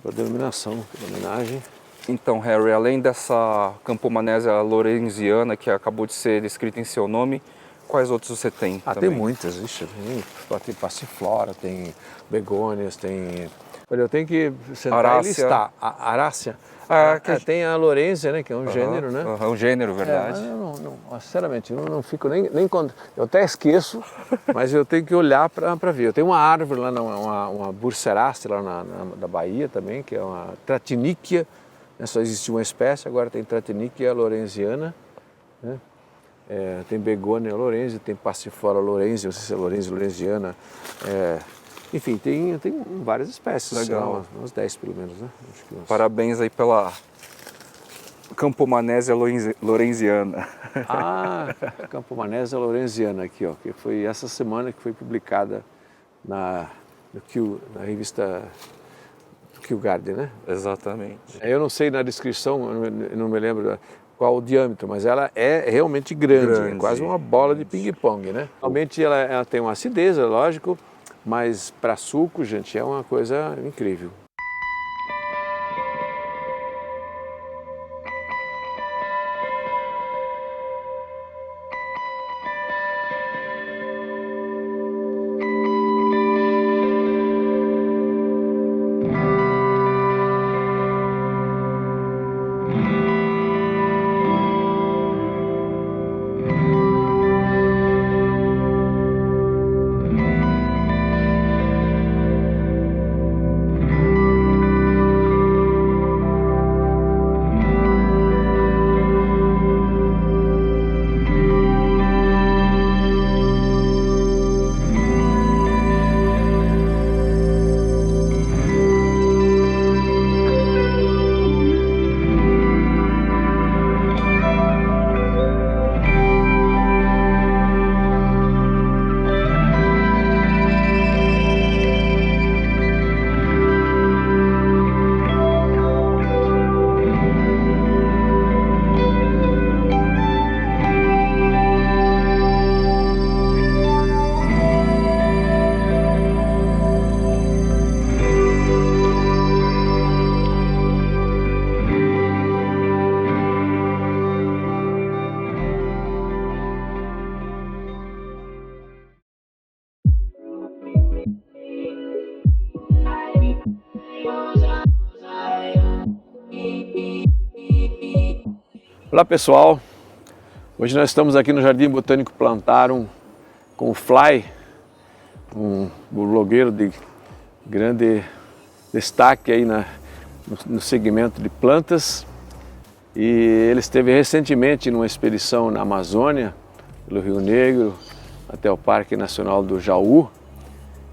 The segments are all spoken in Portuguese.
a denominação, a homenagem. Então, Harry, além dessa Campomanésia lorenziana que acabou de ser descrita em seu nome, quais outros você tem também? Tem muitas, tem passiflora, tem begônias, tem... Olha, eu tenho que sentar Arácea. e listar. A arácea. Tem a lorenzia, né, que é um gênero, né? Um gênero, verdade. Sinceramente, eu não fico nem quando... Eu até esqueço, mas eu tenho que olhar para ver. Eu tenho uma árvore lá, uma Burseraceae lá na Bahia também, que é uma Tratiniquia, né? Só existia uma espécie, agora tem Tratiniquia lorenziana, né? Tem begônia lorenzia, tem passiflora lorenzia, não sei se é lorenziana. Enfim, tem várias espécies. Legal. Umas 10 pelo menos, né? Acho que Parabéns aí pela Campomanésia lorenziana. Campomanésia lorenziana aqui, ó, que foi essa semana que foi publicada na revista Kew Gardens, né? Exatamente. Eu não sei na descrição, eu não me lembro qual o diâmetro, mas ela é realmente grande. É quase uma bola de ping-pong, né? Realmente ela tem uma acidez, é lógico, mas para suco, gente, é uma coisa incrível. Olá pessoal, hoje nós estamos aqui no Jardim Botânico Plantarum com o Fly, um blogueiro de grande destaque aí no segmento de plantas, e ele esteve recentemente numa expedição na Amazônia, pelo Rio Negro, até o Parque Nacional do Jaú,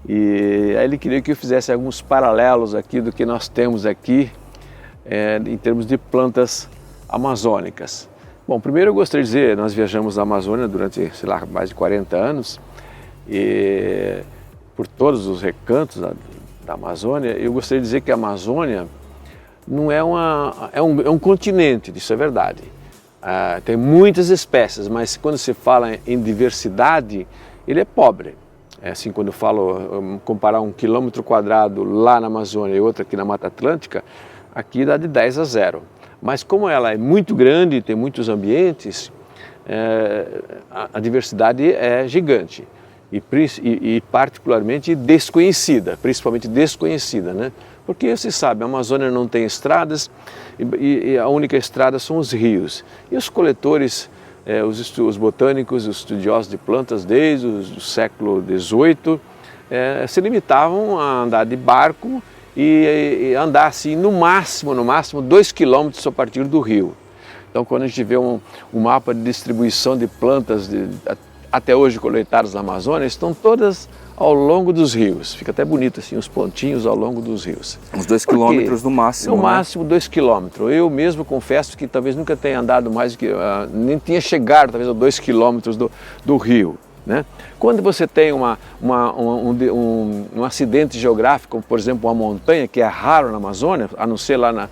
e aí ele queria que eu fizesse alguns paralelos aqui do que nós temos aqui em termos de plantas amazônicas. Bom, primeiro eu gostaria de dizer, nós viajamos na Amazônia durante, sei lá, mais de 40 anos, e por todos os recantos da Amazônia, eu gostaria de dizer que a Amazônia não é um continente, isso é verdade. Tem muitas espécies, mas quando se fala em diversidade, ele é pobre. Assim, quando eu falo, comparar 1 quilômetro quadrado lá na Amazônia e outro aqui na Mata Atlântica, aqui dá de 10 a 0. Mas como ela é muito grande, tem muitos ambientes, a diversidade é gigante e particularmente desconhecida, principalmente desconhecida, né? Porque se sabe, a Amazônia não tem estradas e a única estrada são os rios. E os coletores, os botânicos, os estudiosos de plantas desde o século XVIII se limitavam a andar de barco e andar assim no máximo 2 quilômetros a partir do rio. Então quando a gente vê um mapa de distribuição de plantas até hoje coletadas na Amazônia, estão todas ao longo dos rios. Fica até bonito assim, os pontinhos ao longo dos rios. Uns 2 quilômetros no máximo. No máximo 2 quilômetros. Eu mesmo confesso que talvez nunca tenha andado mais do que, nem tinha chegado talvez a 2 quilômetros do rio. Né? Quando você tem um acidente geográfico, como por exemplo uma montanha, que é raro na Amazônia, a não ser lá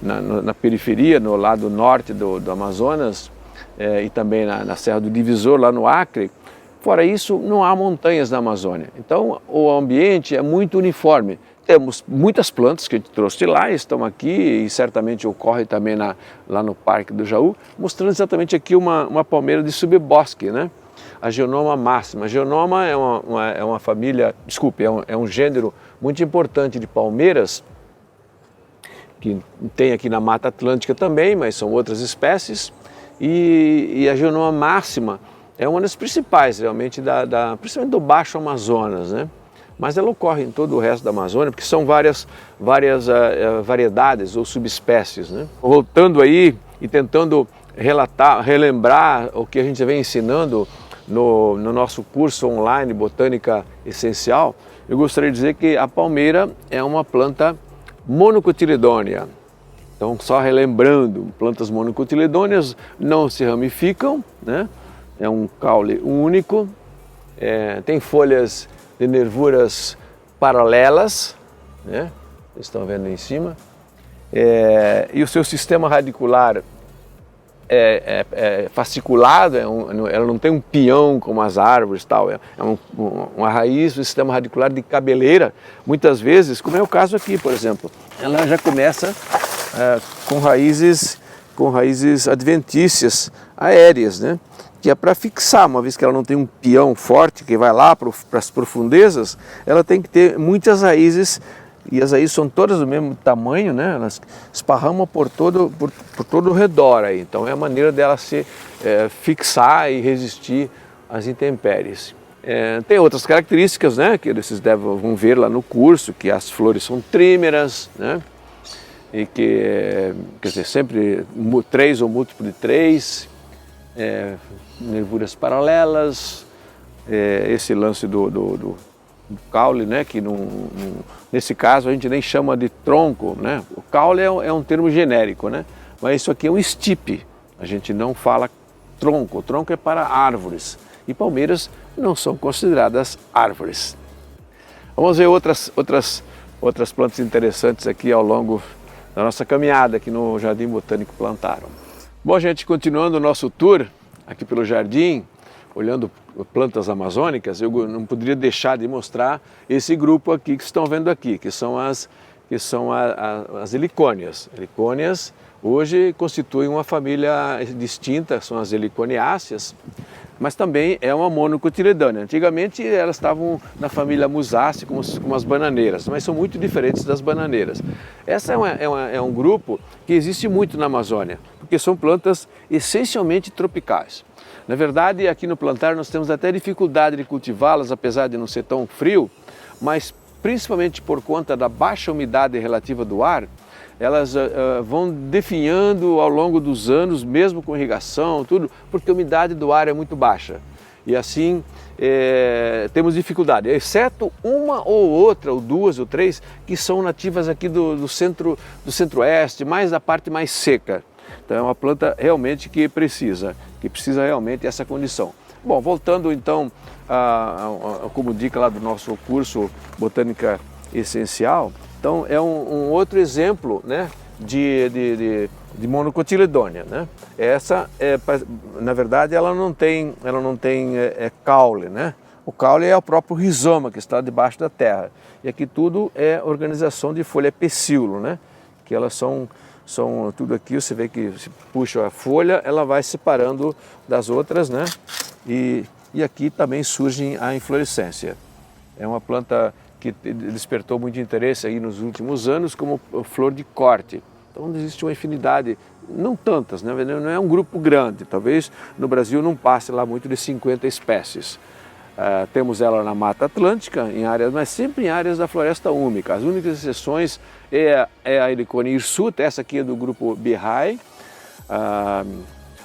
na periferia, no lado norte do Amazonas, e também na Serra do Divisor, lá no Acre, fora isso não há montanhas na Amazônia. Então o ambiente é muito uniforme, temos muitas plantas que a gente trouxe de lá, estão aqui e certamente ocorre também lá no Parque do Jaú, mostrando exatamente aqui uma palmeira de subbosque, né? A Geonoma máxima. A Geonoma é uma família, desculpe, é um gênero muito importante de palmeiras, que tem aqui na Mata Atlântica também, mas são outras espécies, e a Geonoma máxima é uma das principais realmente, principalmente do Baixo Amazonas, né? Mas ela ocorre em todo o resto da Amazônia, porque são várias variedades ou subespécies, né? Voltando aí e tentando relembrar o que a gente vem ensinando no nosso curso online Botânica Essencial, eu gostaria de dizer que a palmeira é uma planta monocotiledônea. Então, só relembrando, plantas monocotiledôneas não se ramificam, né? É um caule único, tem folhas de nervuras paralelas, né? Vocês estão vendo aí em cima, e o seu sistema radicular é fasciculado, ela não tem um peão como as árvores, tal, uma raiz, um sistema radicular de cabeleira, muitas vezes, como é o caso aqui, por exemplo, ela já começa com raízes adventícias aéreas, né? Que é para fixar, uma vez que ela não tem um peão forte que vai lá para as profundezas, ela tem que ter muitas raízes, e as raízes são todas do mesmo tamanho, né? Elas esparramam por todo o redor aí. Então é a maneira dela se fixar e resistir às intempéries. Tem outras características, né? Que vocês vão ver lá no curso, que as flores são trímeras, né? E que, quer dizer, sempre 3 ou múltiplo de 3, nervuras paralelas, esse lance do caule, né, que nesse caso a gente nem chama de tronco, né? O caule é um termo genérico, né? Mas isso aqui é um estipe, a gente não fala tronco, o tronco é para árvores, e palmeiras não são consideradas árvores. Vamos ver outras plantas interessantes aqui ao longo da nossa caminhada aqui no Jardim Botânico Plantarum. Bom, gente, continuando o nosso tour aqui pelo jardim, olhando plantas amazônicas, eu não poderia deixar de mostrar esse grupo aqui que estão vendo aqui, que são as helicônias. Helicônias hoje constituem uma família distinta, são as heliconiáceas, mas também é uma monocotiledônea. Antigamente elas estavam na família Musaceae como as bananeiras, mas são muito diferentes das bananeiras. Essa é um grupo que existe muito na Amazônia, porque são plantas essencialmente tropicais. Na verdade, aqui no Plantarum nós temos até dificuldade de cultivá-las, apesar de não ser tão frio, mas principalmente por conta da baixa umidade relativa do ar, elas vão definhando ao longo dos anos, mesmo com irrigação, tudo, porque a umidade do ar é muito baixa. E assim temos dificuldade, exceto uma ou outra, ou 2 ou 3, que são nativas aqui do centro-oeste, mais da parte mais seca. Então é uma planta realmente que precisa realmente essa condição. Bom, voltando então, como dica lá do nosso curso Botânica Essencial, então é um outro exemplo, né, de monocotiledônea, né? Essa, na verdade, ela não tem caule, né? O caule é o próprio rizoma que está debaixo da terra. E aqui tudo é organização de folha pecíolo, né? Que elas são tudo aqui, você vê que se puxa a folha, ela vai separando das outras, né? E aqui também surge a inflorescência. É uma planta que despertou muito interesse aí nos últimos anos como flor de corte. Então existe uma infinidade, não tantas, né? Não é um grupo grande, talvez no Brasil não passe lá muito de 50 espécies. Temos ela na Mata Atlântica, mas sempre em áreas da floresta úmica. As únicas exceções é a Heliconia hirsuta, essa aqui é do grupo Birrae,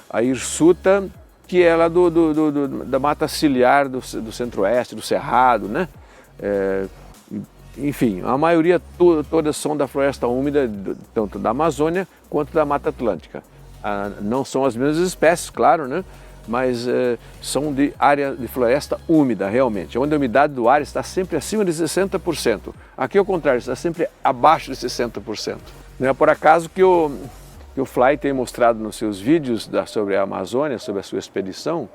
a hirsuta, que é lá da mata ciliar do centro-oeste, do Cerrado, né? Enfim, a maioria todas são da floresta úmida, tanto da Amazônia quanto da Mata Atlântica. Não são as mesmas espécies, claro, né? Mas são de área de floresta úmida, realmente, onde a umidade do ar está sempre acima de 60%. Aqui, ao contrário, está sempre abaixo de 60%. Não é por acaso que o Fly tem mostrado nos seus vídeos sobre a Amazônia, sobre a sua expedição,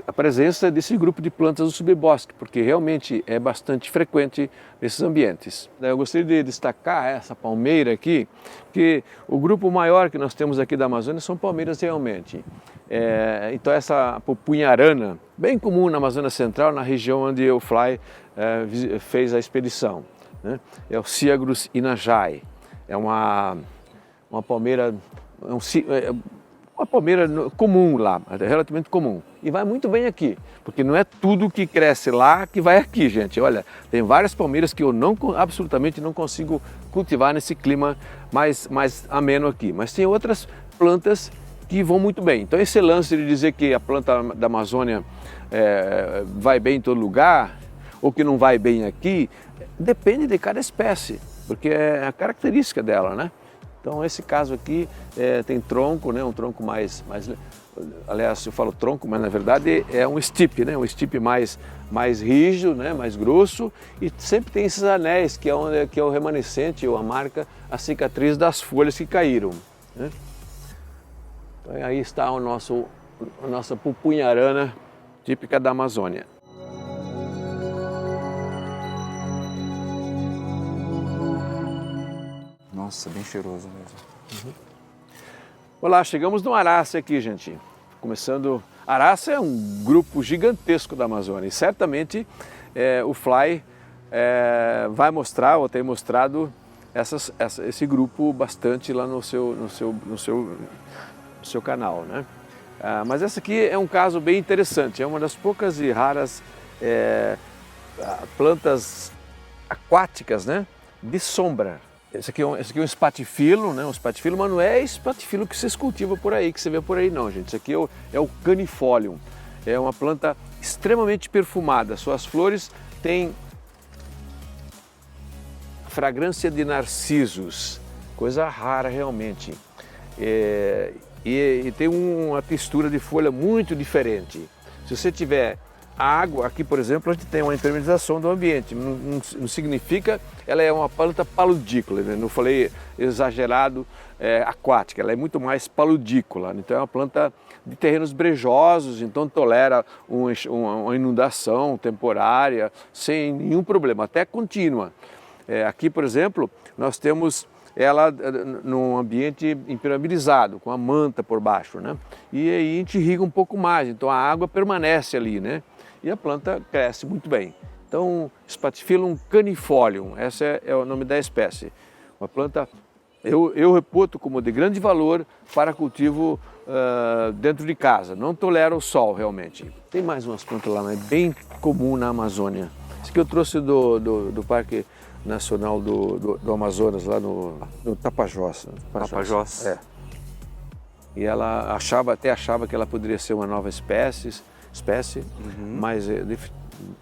a presença desse grupo de plantas do subbosque, porque realmente é bastante frequente nesses ambientes. Eu gostaria de destacar essa palmeira aqui, que o grupo maior que nós temos aqui da Amazônia são palmeiras realmente. Então essa pupunharana, bem comum na Amazônia Central, na região onde o Fly fez a expedição, né? É o Ciagrus inajai, é uma palmeira, uma palmeira comum lá, relativamente comum. E vai muito bem aqui, porque não é tudo que cresce lá que vai aqui, gente. Olha, tem várias palmeiras que eu absolutamente não consigo cultivar nesse clima mais ameno aqui. Mas tem outras plantas que vão muito bem. Então esse lance de dizer que a planta da Amazônia vai bem em todo lugar, ou que não vai bem aqui, depende de cada espécie, porque é a característica dela, né? Então esse caso aqui tem tronco, né? Um tronco mais, aliás, eu falo tronco, mas na verdade é um stipe, né? Um stipe mais rígido, né? Mais grosso, e sempre tem esses anéis que é o remanescente ou a marca, a cicatriz das folhas que caíram, né? Então aí está a nossa pupunharana típica da Amazônia. Nossa, bem cheiroso mesmo. Olá, chegamos no Araça aqui, gente. Começando, Araça é um grupo gigantesco da Amazônia e certamente o Fly vai mostrar ou tem mostrado esse grupo bastante lá no seu canal, né? Mas essa aqui é um caso bem interessante, é uma das poucas e raras plantas aquáticas, né? De sombra. Esse aqui é um espatifilo, né? Um espatifilo, mas não é espatifilo que vocês cultivam por aí, que você vê por aí não, gente. Isso aqui é o canifolium. É uma planta extremamente perfumada. Suas flores têm fragrância de narcisos, coisa rara realmente. E tem uma textura de folha muito diferente. Se você tiver água, aqui por exemplo, a gente tem uma impermeabilização do ambiente, não significa, ela é uma planta paludícola, né? Não falei exagerado aquática, ela é muito mais paludícola, então é uma planta de terrenos brejosos, então tolera uma inundação temporária sem nenhum problema, até contínua. Aqui por exemplo, nós temos ela num ambiente impermeabilizado, com a manta por baixo, né? E aí a gente irriga um pouco mais, então a água permanece ali, né? E a planta cresce muito bem. Então, Spathiphyllum canifolium, esse é o nome da espécie. Uma planta, eu reputo como de grande valor para cultivo dentro de casa. Não tolera o sol realmente. Tem mais umas plantas lá, mas é bem comum na Amazônia. Esse que eu trouxe do Parque Nacional do Amazonas, lá no Tapajós. Tapajós? É. E ela até achava que ela poderia ser uma nova espécie, mas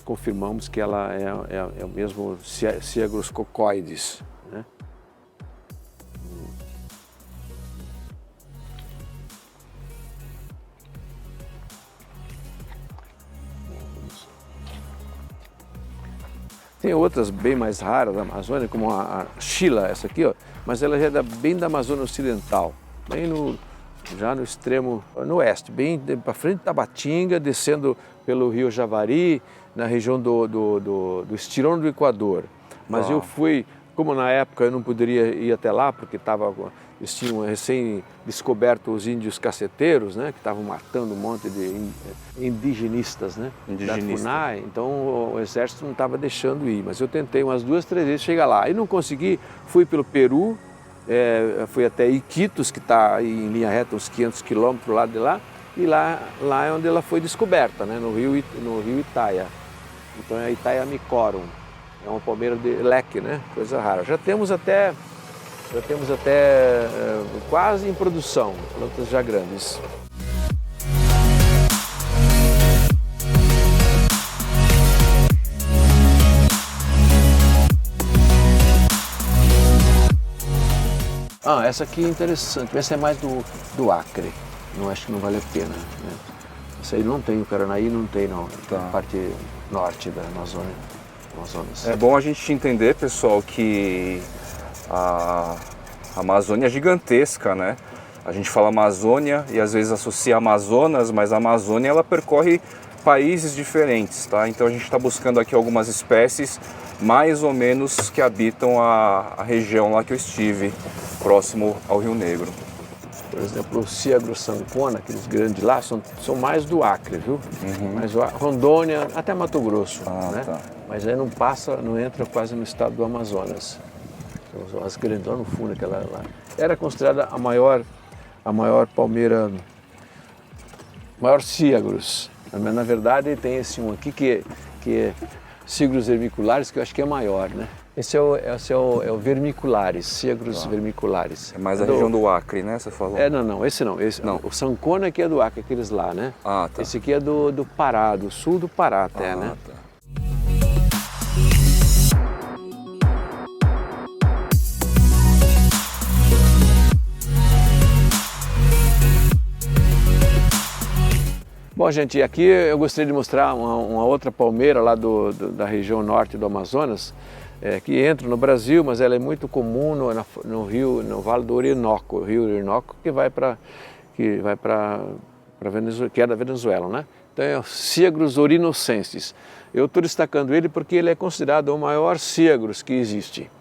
confirmamos que ela é o mesmo Ciagrus cocoides, né? Tem outras bem mais raras da Amazônia, como a Chila, essa aqui, ó, mas ela é bem da Amazônia Ocidental, bem já no extremo, no oeste, bem para frente de Tabatinga, descendo pelo Rio Javari, na região do estirão do Equador. Mas eu fui, como na época eu não poderia ir até lá, porque eles tinham recém descoberto os índios caceteiros, né, que estavam matando um monte de indigenistas, né, da FUNAI, então o exército não estava deixando ir, mas eu tentei umas 2, 3 vezes chegar lá. Aí não consegui, fui pelo Peru, fui até Iquitos, que está em linha reta uns 500 quilômetros lá de lá, e lá é onde ela foi descoberta, né, no rio Itaia. Então é Itaia micorum, é uma palmeira de leque, né, coisa rara. Já temos até quase em produção, plantas já grandes. Essa aqui é interessante, essa é mais do Acre, não acho que não vale a pena, né? Essa aí não tem, o Caranaí não tem não, tá. Na parte norte da Amazônia. Amazonas. É bom a gente entender, pessoal, que a Amazônia é gigantesca, né? A gente fala Amazônia e às vezes associa Amazonas, mas a Amazônia ela percorre países diferentes, tá? Então a gente está buscando aqui algumas espécies mais ou menos que habitam a região lá que eu estive, próximo ao Rio Negro. Por exemplo, o Ciagro Sancona, aqueles grandes lá, são mais do Acre, viu? Mas Rondônia, até Mato Grosso, né? Tá. Mas aí não passa, não entra quase no estado do Amazonas. São as grandes, lá no fundo, aquela lá. Era considerada a maior palmeira, maior Ciagros. Mas na verdade tem esse um aqui que é Ciagros vermiculares, que eu acho que é maior, né? Esse é o vermiculares, Ciagros vermiculares. É mais a região do Acre, né? Você falou? Não, esse não. Não. O Sancona aqui é do Acre, aqueles lá, né? Ah, tá. Esse aqui é do Pará, do sul do Pará até, né? Tá. Bom, gente, aqui eu gostaria de mostrar uma outra palmeira lá da região norte do Amazonas, que entra no Brasil, mas ela é muito comum no Vale do Orinoco, o Rio Orinoco, que é da Venezuela, né? Então é o Ciagros orinocensis. Eu estou destacando ele porque ele é considerado o maior Ciagros que existe.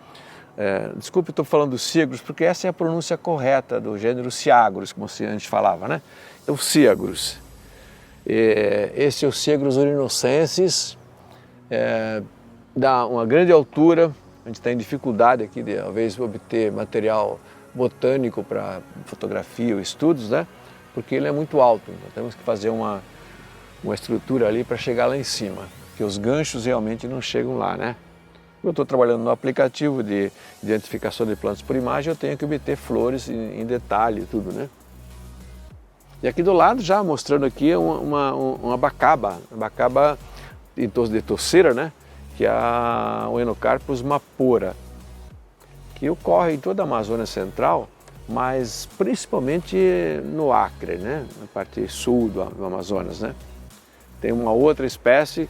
Desculpe, estou falando Ciagros porque essa é a pronúncia correta do gênero Ciagros, como a gente falava, né? Então, Ciagros. Esse é o Ciagros orinocensis, dá uma grande altura, a gente tem dificuldade aqui de, às vezes, obter material botânico para fotografia ou estudos, né? Porque ele é muito alto, então temos que fazer uma estrutura ali para chegar lá em cima, porque os ganchos realmente não chegam lá, né? Eu estou trabalhando no aplicativo de identificação de plantas por imagem, eu tenho que obter flores em detalhe e tudo, né? E aqui do lado, já mostrando aqui, uma abacaba de torceira, né? Que é o Enocarpus mapora, que ocorre em toda a Amazônia Central, mas principalmente no Acre, né? Na parte sul do Amazonas, né? Tem uma outra espécie,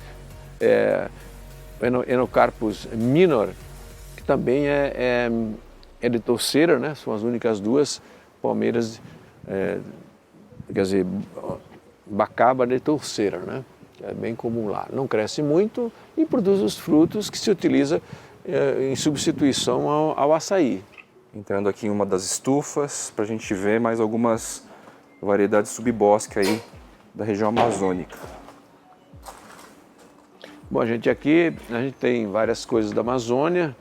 Enocarpus minor, que também é de torceira, né? São as únicas duas palmeiras, quer dizer, abacaba de torceira, né? É bem comum lá. Não cresce muito e produz os frutos que se utiliza em substituição ao açaí. Entrando aqui em uma das estufas para a gente ver mais algumas variedades subbosque aí da região amazônica. Bom, gente, aqui a gente tem várias coisas da Amazônia,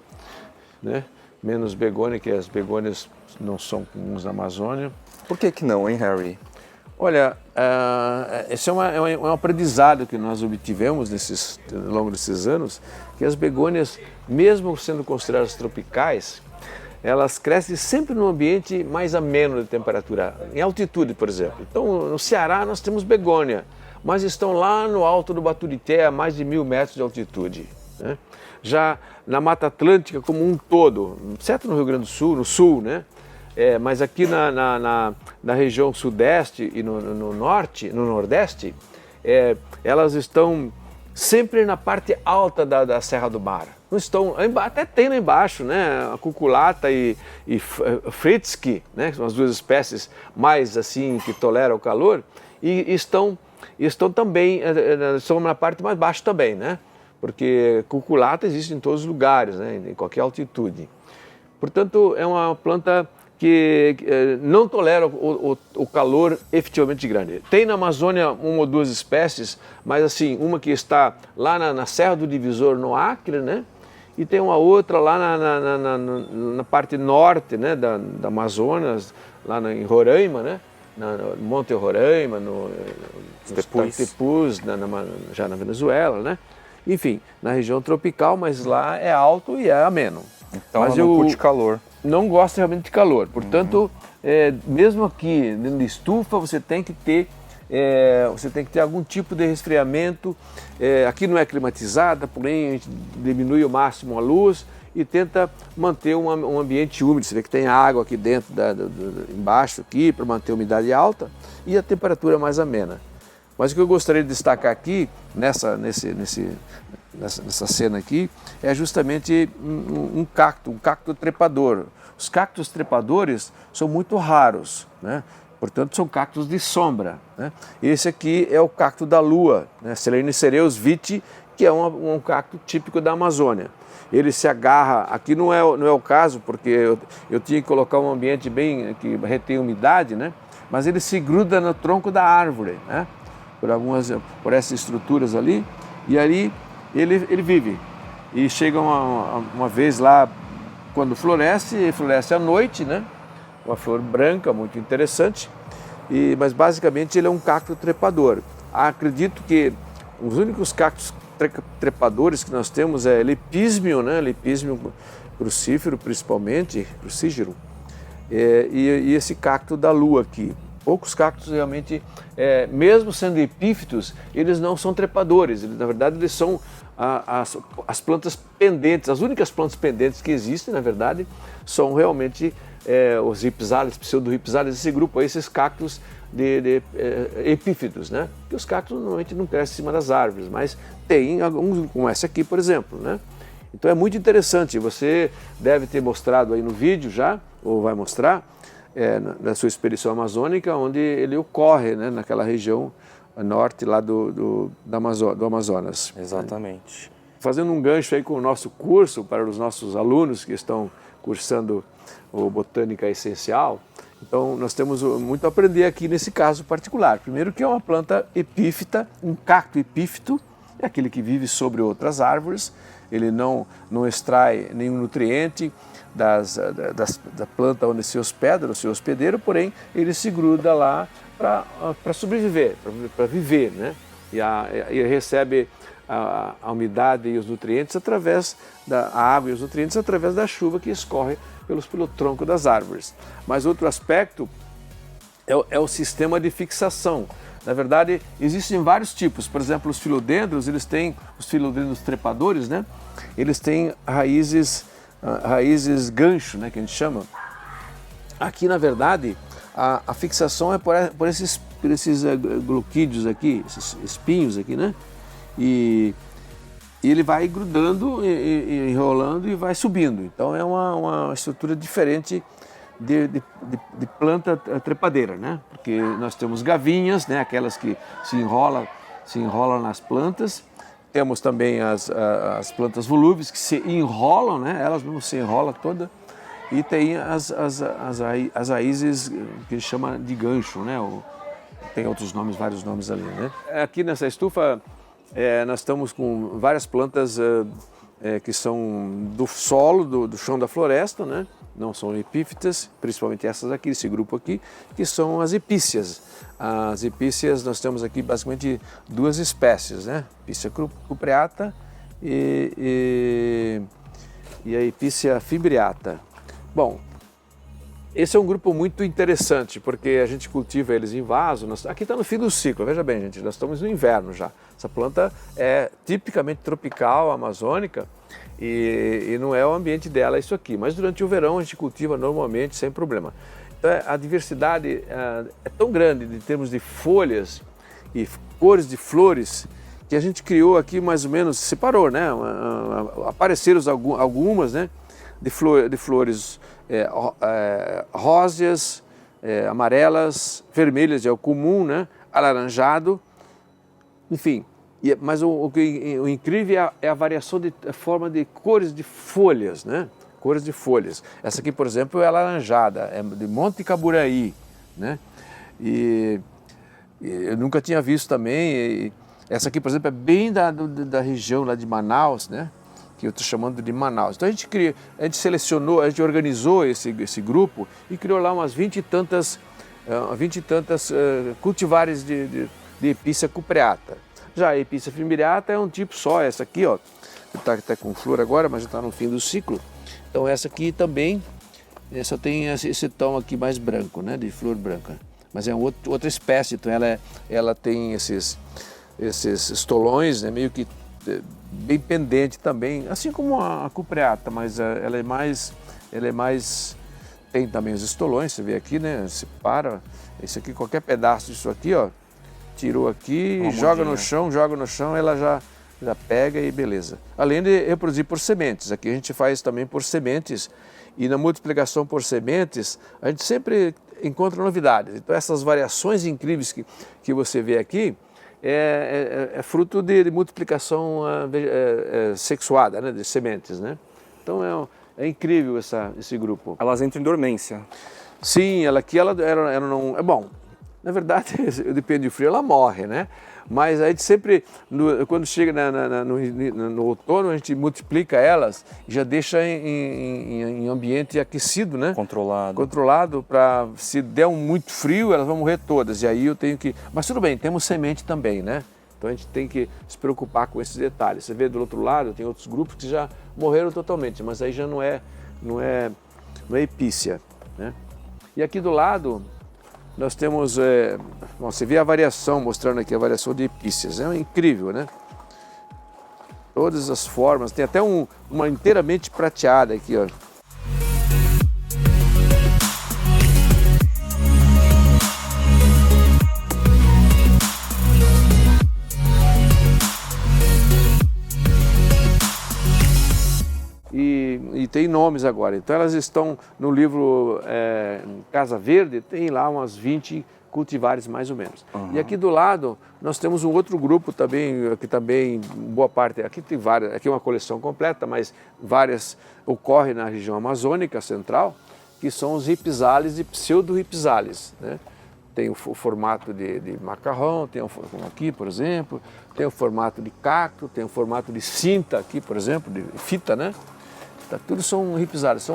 né? Menos begônia, que as begônias não são comuns na Amazônia. Por que não, hein, Harry? Olha, esse é um aprendizado que nós obtivemos ao longo desses anos, que as begônias, mesmo sendo consideradas tropicais, elas crescem sempre num ambiente mais ameno de temperatura, em altitude, por exemplo. Então, no Ceará nós temos begônia, mas estão lá no alto do Baturité, a mais de 1000 metros de altitude, né? Já na Mata Atlântica como um todo, exceto no Rio Grande do Sul, no sul, né? Mas aqui na região sudeste e no norte, no nordeste, elas estão sempre na parte alta da Serra do Mar. Não estão, até tem lá embaixo, né? A cuculata e Fritzky, né? São as duas espécies mais assim que toleram o calor e estão também, estão na parte mais baixa também, né? Porque cuculata existe em todos os lugares, né? Em qualquer altitude. Portanto, é uma planta que não tolera o calor efetivamente grande. Tem na Amazônia uma ou duas espécies, mas assim, uma que está lá na Serra do Divisor, no Acre, né? E tem uma outra lá na parte norte, né, da Amazonas, lá em Roraima, né? No Monte Roraima, no Tepuz, já na Venezuela, né? Enfim, na região tropical, mas lá é alto e é ameno. Então mas não curte calor. Não gosto realmente de calor, portanto, mesmo aqui dentro de estufa, você tem que ter algum tipo de resfriamento. Aqui não é climatizada, porém a gente diminui ao máximo a luz e tenta manter um ambiente úmido. Você vê que tem água aqui dentro, embaixo aqui, para manter a umidade alta e a temperatura mais amena. Mas o que eu gostaria de destacar aqui, nessa cena aqui, é justamente um cacto trepador. Os cactos trepadores são muito raros, né? Portanto, são cactos de sombra, né? Esse aqui é o cacto da lua, né? Selenicereus viti, que é um cacto típico da Amazônia. Ele se agarra, aqui não é o caso, porque eu tinha que colocar um ambiente bem que retém umidade, né? Mas ele se gruda no tronco da árvore, né? Por essas estruturas ali, e ali ele vive. E chega uma vez lá, quando floresce à noite, né? Uma flor branca, muito interessante, mas basicamente ele é um cacto trepador. Acredito que os únicos cactos trepadores que nós temos é Lepísmio, né? Lepísmio crucífero, principalmente, crucígero, e esse cacto da lua aqui. Poucos cactos realmente, mesmo sendo epífitos, eles não são trepadores. Na verdade, eles são as plantas pendentes. As únicas plantas pendentes que existem, na verdade, são realmente os ripsales, pseudo-ripsales, esse grupo aí, esses cactos epífitos, né? Que os cactos normalmente não crescem em cima das árvores, mas tem alguns, como esse aqui, por exemplo, né? Então é muito interessante. Você deve ter mostrado aí no vídeo já, ou vai mostrar, na sua expedição amazônica, onde ele ocorre, né, naquela região norte lá do Amazonas. Exatamente. Fazendo um gancho aí com o nosso curso, para os nossos alunos que estão cursando o Botânica Essencial, então nós temos muito a aprender aqui nesse caso particular. Primeiro que é uma planta epífita, um cacto epífito, é aquele que vive sobre outras árvores, ele não extrai nenhum nutriente da planta onde se hospeda, do seu hospedeiro, porém ele se gruda lá para sobreviver, para viver, né? E recebe a umidade e os nutrientes através a água e os nutrientes através da chuva que escorre pelo tronco das árvores. Mas outro aspecto é o sistema de fixação. Na verdade, existem vários tipos. Por exemplo, os filodendros, os filodendros trepadores, né? Eles têm raízes gancho, né, que a gente chama. Aqui, na verdade, a fixação é por esses gloquídeos aqui, esses espinhos aqui, né? E ele vai grudando, enrolando e vai subindo. Então é uma estrutura diferente de planta trepadeira, né? Porque nós temos gavinhas, né? Aquelas que se enrolam nas plantas. Temos também as plantas volúveis que se enrolam, né? Elas mesmo se enrolam toda. E tem as raízes que a gente chama de gancho, né? Tem outros nomes, vários nomes ali, né? Aqui nessa estufa nós estamos com várias plantas que são do solo, do chão da floresta, né? Não são epífitas, principalmente essas aqui, esse grupo aqui, que são as epícias. As epícias, nós temos aqui basicamente duas espécies, né? Epícia cupreata e a epícia fimbriata. Bom, esse é um grupo muito interessante, porque a gente cultiva eles em vaso. Aqui está no fim do ciclo, veja bem, gente, nós estamos no inverno já. Essa planta é tipicamente tropical, amazônica, e não é o ambiente dela isso aqui. Mas durante o verão a gente cultiva normalmente, sem problema. Então a diversidade é tão grande em termos de folhas e cores de flores, que a gente criou aqui mais ou menos, separou, né? Apareceram algumas, né? De flores róseas, amarelas, vermelhas é o comum, né? Alaranjado, enfim. Mas o incrível é a variação de forma de cores de folhas, né? Cores de folhas. Essa aqui, por exemplo, é alaranjada, é de Monte Caburaí, né? E eu nunca tinha visto também. Essa aqui, por exemplo, é bem da região lá de Manaus, né? Que eu estou chamando de Manaus. Então a gente selecionou, a gente organizou esse grupo e criou lá umas 20 e tantas cultivares de epícia cupreata. Já a epícia fimbriata é um tipo só, essa aqui, ó, que está com flor agora, mas já está no fim do ciclo. Então essa aqui também, só tem esse tom aqui mais branco, né, de flor branca. Mas é outra espécie, então ela tem esses estolões, né, meio que bem pendente também, assim como a cupreata, mas ela é mais, tem também os estolões, você vê aqui, né, separa, esse aqui, qualquer pedaço disso aqui, ó, tirou aqui, Uma joga mudinha. no chão, ela já pega e beleza. Além de reproduzir por sementes, aqui a gente faz também por sementes, e na multiplicação por sementes, a gente sempre encontra novidades. Então essas variações incríveis que você vê aqui, é fruto de multiplicação sexuada, né, de sementes, né? Então é incrível esse grupo. Elas entram em dormência. Sim, ela não... Bom, na verdade, depende do frio, ela morre, né? Mas a gente sempre, quando chega no outono, a gente multiplica elas e já deixa em ambiente aquecido, né? Controlado, para se der muito frio, elas vão morrer todas. E aí eu tenho que... Mas tudo bem, temos semente também, né? Então a gente tem que se preocupar com esses detalhes. Você vê do outro lado, tem outros grupos que já morreram totalmente, mas aí já não é epícia, né? E aqui do lado, nós temos, bom, você vê a variação, mostrando aqui a variação de epícias, é incrível, né? Todas as formas, tem até uma inteiramente prateada aqui, ó. E tem nomes agora, então elas estão no livro Casa Verde, tem lá umas 20 cultivares mais ou menos. Uhum. E aqui do lado nós temos um outro grupo também, que também, boa parte, aqui tem várias, aqui é uma coleção completa, mas várias ocorrem na região amazônica central, que são os ripizales e pseudo-ripizales, né? Tem o formato de macarrão, tem como aqui, por exemplo, tem o formato de cacto, tem o formato de cinta aqui, por exemplo, de fita, né? Tudo são ripizales,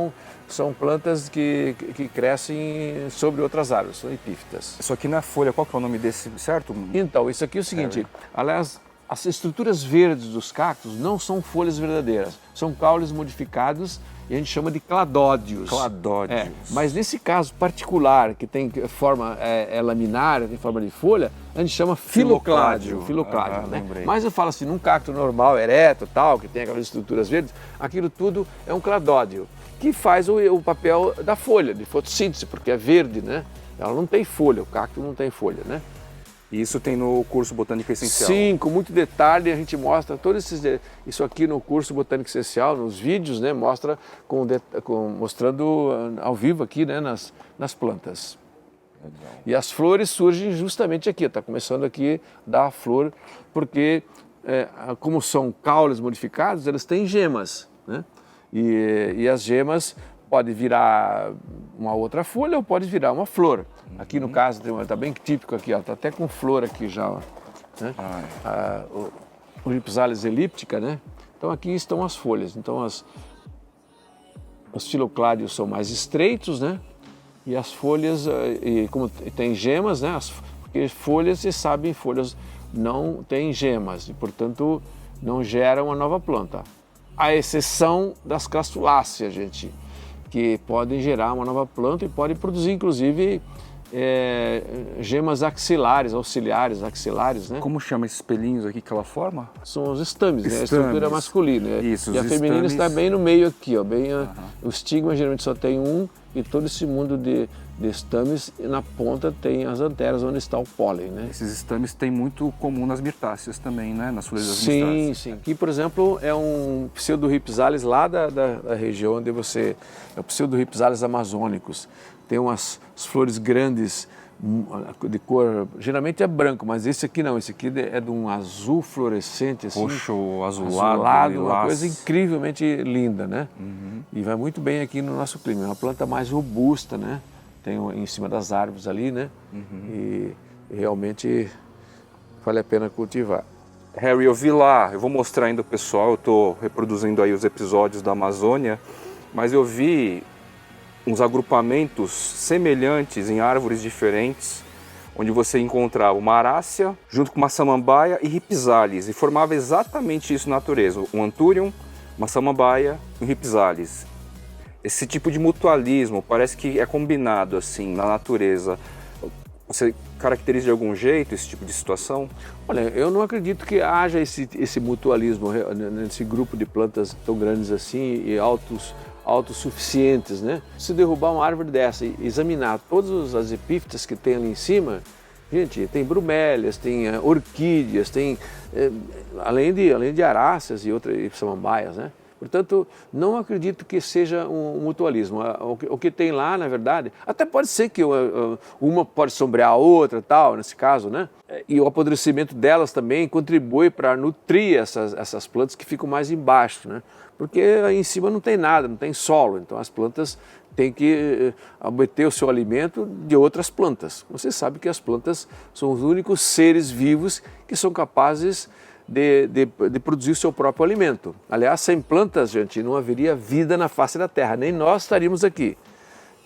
são plantas que crescem sobre outras árvores, são epífitas. Isso aqui não é folha, qual que é o nome desse, certo? Então, isso aqui é o seguinte, aliás, as estruturas verdes dos cactos não são folhas verdadeiras, são caules modificados e a gente chama de cladódios. Cladódios. Mas nesse caso particular, que tem forma laminar, tem forma de folha, a gente chama filocládio. Né? Mas eu falo assim, num cacto normal, ereto, tal, que tem aquelas estruturas verdes, aquilo tudo é um cladódio, que faz o papel da folha, de fotossíntese, porque é verde, né? Ela não tem folha, o cacto não tem folha, né? E isso tem no curso Botânica Essencial? Sim, com muito detalhe, a gente mostra isso aqui no curso Botânica Essencial, nos vídeos, né? Mostra mostrando ao vivo aqui, né? nas plantas. Legal. E as flores surgem justamente aqui, está começando aqui a dar a flor, porque como são caules modificados, elas têm gemas, né? E as gemas podem virar uma outra folha ou pode virar uma flor. Aqui no caso está bem típico aqui, está até com flor aqui já, ó, né? O Rhipsalis elíptica, né? Então aqui estão as folhas. Então os filocládios são mais estreitos, né? E as folhas, como tem gemas, né? Porque folhas, vocês sabem, folhas não têm gemas e, portanto, não geram uma nova planta. À exceção das castuláceas, gente, que podem gerar uma nova planta e podem produzir, inclusive, gemas axilares, auxiliares, axilares, né? Como chama esses pelinhos aqui que ela forma? São os estames, né? A estrutura masculina. Isso, e a feminina está bem no meio aqui, ó, o estigma geralmente só tem um e todo esse mundo de estames, e na ponta tem as anteras onde está o pólen, né? Esses estames tem muito comum nas mirtáceas também, né? Nas folhas das Sim, mirtáceas. sim. Aqui, por exemplo, é um pseudo-rhipsalis lá da região onde é o pseudo-rhipsalis amazônicos. Tem umas flores grandes de cor, geralmente é branco, mas esse aqui não, esse aqui é de um azul fluorescente, assim, roxo, azulado, uma coisa incrivelmente linda, né? Uhum. E vai muito bem aqui no nosso clima, é uma planta mais robusta, né? Tem em cima das árvores ali, né? Uhum. E realmente vale a pena cultivar. Harry, eu vi lá, eu vou mostrar ainda o pessoal, eu estou reproduzindo aí os episódios da Amazônia, mas eu vi uns agrupamentos semelhantes em árvores diferentes, onde você encontrava uma arácea junto com uma samambaia e rhipsalis, e formava exatamente isso na natureza, um anthurium, uma samambaia e um rhipsalis. Esse tipo de mutualismo parece que é combinado assim na natureza. Você caracteriza de algum jeito esse tipo de situação? Olha, eu não acredito que haja esse mutualismo nesse grupo de plantas tão grandes assim e autossuficientes, né? Se derrubar uma árvore dessa e examinar todas as epífitas que tem ali em cima, Gente, tem bromélias, tem orquídeas, tem além de aráceas e outras e samambaias, né? Portanto, não acredito que seja um mutualismo. O que tem lá, na verdade, até pode ser que uma pode sombrear a outra, tal, nesse caso, né? E o apodrecimento delas também contribui para nutrir essas plantas que ficam mais embaixo, né? Porque aí em cima não tem nada, não tem solo, então as plantas têm que obter o seu alimento de outras plantas. Você sabe que as plantas são os únicos seres vivos que são capazes de produzir o seu próprio alimento. Aliás, sem plantas, gente, não haveria vida na face da Terra, nem nós estaríamos aqui.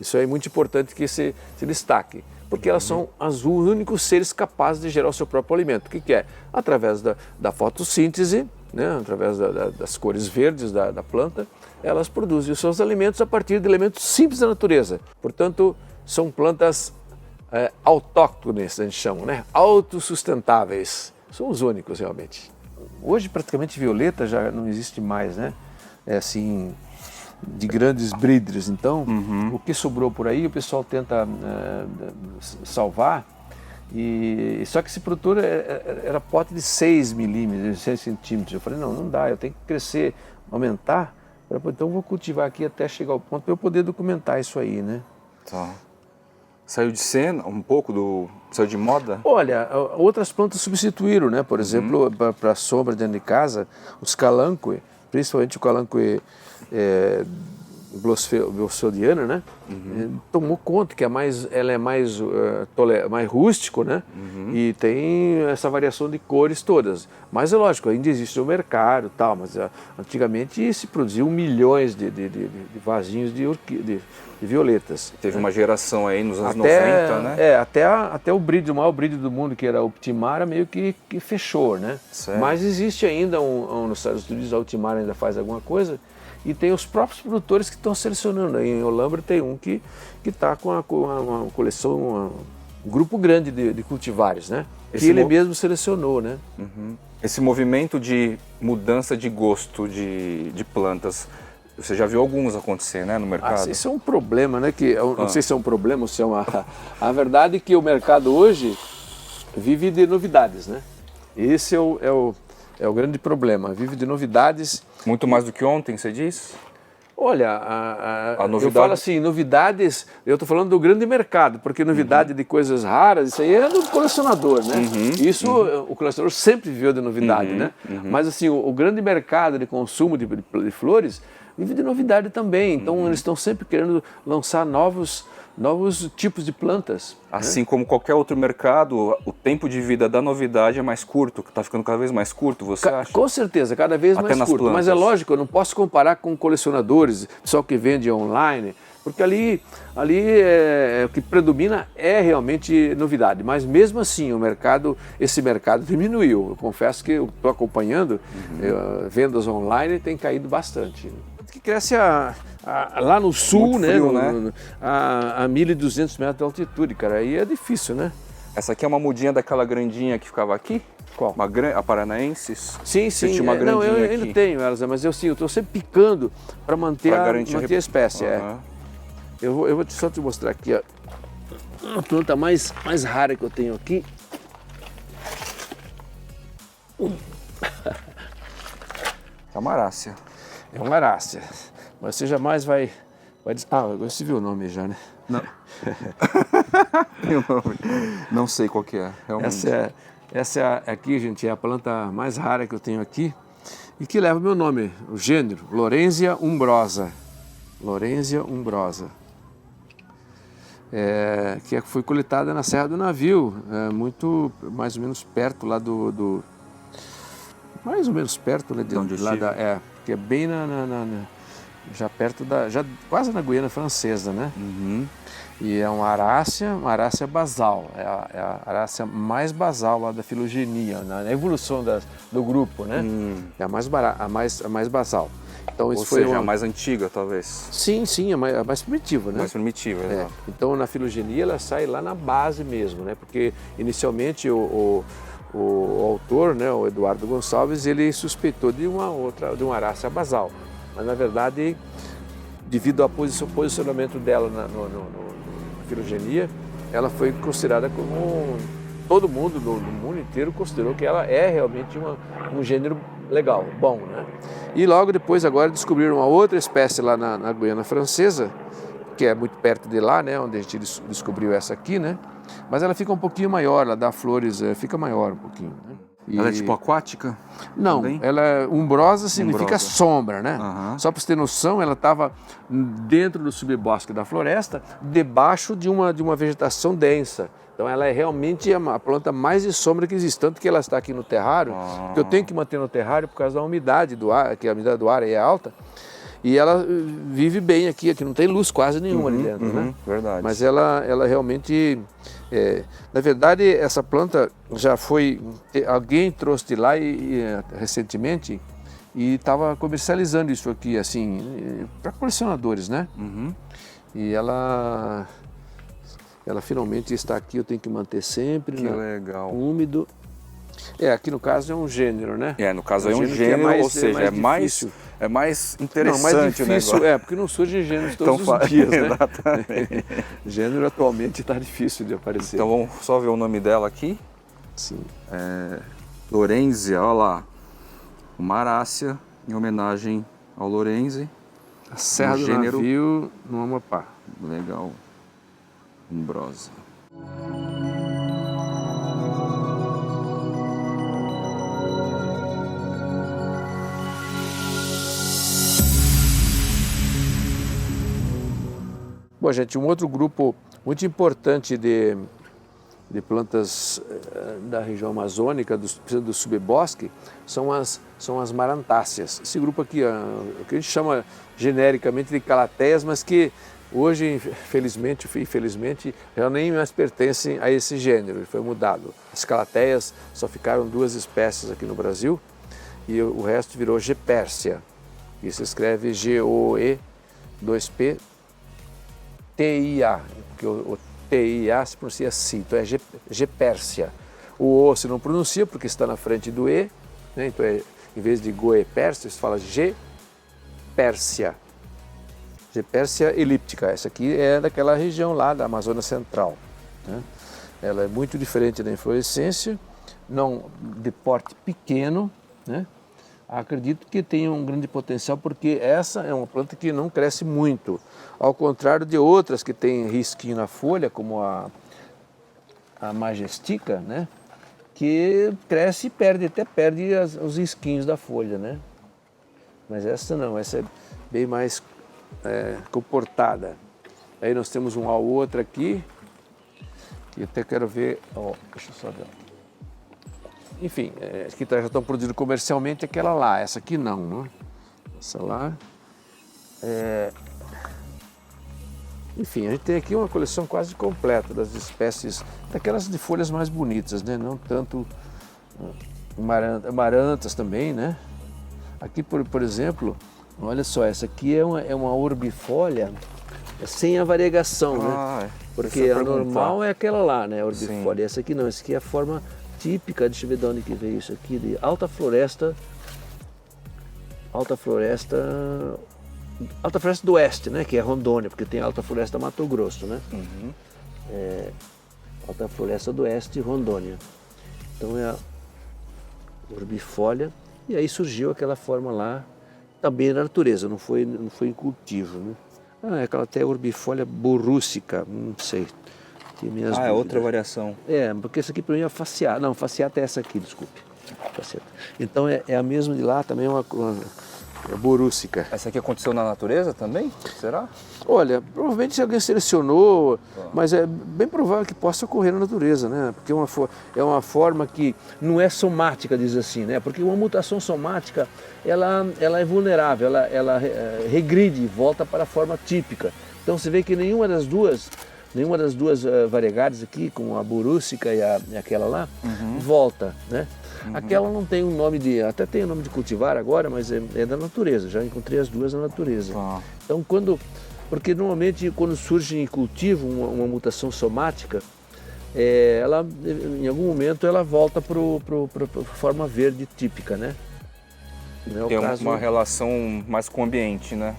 Isso é muito importante que se destaque, porque elas são os únicos seres capazes de gerar o seu próprio alimento. O que é? Através da fotossíntese, né, através das cores verdes da planta, elas produzem os seus alimentos a partir de elementos simples da natureza. Portanto, são plantas autóctones, a gente chama, né? Autossustentáveis. São os únicos, realmente. Hoje, praticamente, violeta já não existe mais, né? É assim, de grandes breeders. Então, o que sobrou por aí, o pessoal tenta salvar. Só que esse produtor era pote de 6 milímetros, 6 centímetros. Eu falei, não dá, eu tenho que crescer, aumentar. Então, eu vou cultivar aqui até chegar ao ponto para eu poder documentar isso aí, né? Tá. Saiu de cena um pouco saiu de moda? Olha, outras plantas substituíram, né? Por exemplo, para a sombra dentro de casa, os calanque, principalmente o calanque blossodiana, né? Tomou conta que ela é mais rústico, né? E tem essa variação de cores todas. Mas é lógico, ainda existe o mercado, tal. Mas antigamente se produziam milhões de vasinhos de violetas. Teve uma geração aí nos anos 90, né? Até o maior breed do mundo, que era o Ultimara, meio que fechou, né? Certo. Mas existe ainda nos Estados Unidos, a Ultimara ainda faz alguma coisa, e tem os próprios produtores que estão selecionando. Aí em Olambra tem um que está com uma coleção, um grupo grande de cultivares, né? Que ele mesmo selecionou, né? Esse movimento de mudança de gosto de plantas, você já viu alguns acontecer, né, no mercado? Isso é um problema, né? Não sei se é um problema ou se é uma... A verdade é que o mercado hoje vive de novidades, né? Esse é o grande problema, vive de novidades. Muito mais do que ontem, você diz? Olha, eu falo assim, novidades, eu estou falando do grande mercado, porque novidade de coisas raras, isso aí é do colecionador, né? O colecionador sempre viveu de novidade, né? Mas assim, o grande mercado de consumo de flores vive de novidade também, então eles estão sempre querendo lançar novos tipos de plantas. Assim como qualquer outro mercado, o tempo de vida da novidade é mais curto, que está ficando cada vez mais curto, você acha? Com certeza, cada vez mais curto. Plantas. Mas é lógico, eu não posso comparar com colecionadores, pessoal que vende online, porque ali o que predomina é realmente novidade. Mas mesmo assim, esse mercado diminuiu. Eu confesso que eu estou acompanhando, vendas online tem caído bastante. Que cresce lá no sul, muito frio, né? A 1.200 metros de altitude, cara, aí é difícil, né? Essa aqui é uma mudinha daquela grandinha que ficava aqui? Qual? A Paranaenses? Sim. Você tinha uma grandinha eu aqui. ainda tenho elas, mas eu estou sempre picando para manter a espécie. Eu vou só te mostrar aqui, ó, a planta mais rara que eu tenho aqui. É uma arácea. É uma arácea, mas você jamais vai dizer... você viu o nome já, né? Não. Não sei qual que é, realmente. Essa aqui, gente, é a planta mais rara que eu tenho aqui e que leva o meu nome, o gênero, Lawrencia umbrosa. Lawrencia umbrosa. Que foi coletada na Serra do Navio, mais ou menos perto lá mais ou menos perto, né? Que é bem já perto quase na Guiana Francesa, né? E é uma arácea basal, é a arácea mais basal lá da filogenia, na evolução do grupo, né? É a mais basal. Então, isso foi a mais antiga, talvez. Sim, a mais primitiva, né? Mais primitiva, exato. Então, na filogenia, ela sai lá na base mesmo, né? Porque, inicialmente, o autor, né, o Eduardo Gonçalves, ele suspeitou de uma arácea basal. Mas, na verdade, devido ao posicionamento dela na filogenia, ela foi considerada como todo mundo no mundo inteiro considerou que ela é realmente um gênero legal, bom, né? E logo depois agora descobriram uma outra espécie lá na Guiana Francesa, que é muito perto de lá, né, onde a gente descobriu essa aqui, né? Mas ela fica um pouquinho maior, ela dá flores, fica maior um pouquinho, né? Ela é tipo aquática? Não, também? ela é umbrosa, significa Umbrosa. sombra, né? Aham. Só para você ter noção, ela estava dentro do subbosque da floresta, debaixo de uma vegetação densa. Então ela é realmente a planta mais de sombra que existe, tanto que ela está aqui no terrário, que eu tenho que manter no terrário por causa da umidade do ar, que a umidade do ar aí é alta, e ela vive bem aqui não tem luz quase nenhuma ali dentro, né? Verdade. Mas ela realmente, na verdade, essa planta já foi, alguém trouxe de lá recentemente e estava comercializando isso aqui, assim, para colecionadores, né? E ela finalmente está aqui, eu tenho que manter sempre, Que legal. úmido. Aqui no caso é um gênero, né? No caso é um que é gênero, mais- ou seja, é mais difícil. interessante Não, mais o difícil, negócio. porque não surgem gêneros todos Então, os dias, né? Exatamente. Gênero atualmente está difícil de aparecer. Então vamos só ver o nome dela aqui. Sim. Lorenzia, olha lá. Uma arácea, em homenagem ao Lorenzi. A Serra do gênero- Navio no Amapá. Legal. Umbrosa. Bom, gente, um outro grupo muito importante de plantas da região amazônica, do subbosque, são as marantáceas. Esse grupo aqui, o que a gente chama genericamente de calatéias, mas que hoje, felizmente e infelizmente, já nem mais pertencem a esse gênero, ele foi mudado. As calatéias só ficaram 2 espécies aqui no Brasil e o resto virou Gepérsia. E se escreve G-O-E 2P T-I-A, porque o T-I-A se pronuncia assim, então é Gepérsia. O O se não pronuncia porque está na frente do E, né? Então em vez de Goepérsia, se fala Gepérsia. Gepérsia elíptica, essa aqui é daquela região lá da Amazônia Central, né? Ela é muito diferente da inflorescência, não de porte pequeno, né? Acredito que tem um grande potencial porque essa é uma planta que não cresce muito, ao contrário de outras que têm risquinho na folha, como a majestica, né? Que cresce e até perde os risquinhos da folha, né? Mas essa não, essa é bem mais comportada. Aí nós temos uma outra aqui, que até quero ver, deixa eu só ver. Enfim, que já estão produzindo comercialmente aquela lá, essa aqui não, né? Essa lá. Enfim, a gente tem aqui uma coleção quase completa das espécies, daquelas de folhas mais bonitas, né? Não tanto amarantas também, né? Aqui, por exemplo, olha só, essa aqui é uma orbifólia sem a variegação, né? Porque a normal é aquela lá, né? A orbifólia. Essa aqui não, essa aqui é a forma típica, deixa eu ver de onde que veio isso aqui, de alta floresta do oeste, né, que é Rondônia, porque tem alta floresta Mato Grosso, né? Alta floresta do oeste, Rondônia. Então é a orbifólia, e aí surgiu aquela forma lá, também na natureza, não foi em cultivo, né? É aquela até orbifólia borrússica, não sei. É outra variação. Porque essa aqui para mim é faciata. Não, faciata é essa aqui, desculpe. Faciata. Então é a mesma de lá, também é uma borússica. Essa aqui aconteceu na natureza também? Será? Olha, provavelmente alguém selecionou, mas é bem provável que possa ocorrer na natureza, né? Porque é uma forma que não é somática, diz assim, né? Porque uma mutação somática, ela é vulnerável, ela regride e volta para a forma típica. Então você vê que nenhuma das duas variedades aqui, com a borússica e aquela lá, volta, né? Aquela não tem um nome até tem o nome de cultivar agora, mas é da natureza, já encontrei as duas na natureza. Então porque normalmente quando surge em cultivo uma mutação somática, ela em algum momento ela volta para a forma verde típica, né? Não é o tem caso... uma relação mais com o ambiente, né?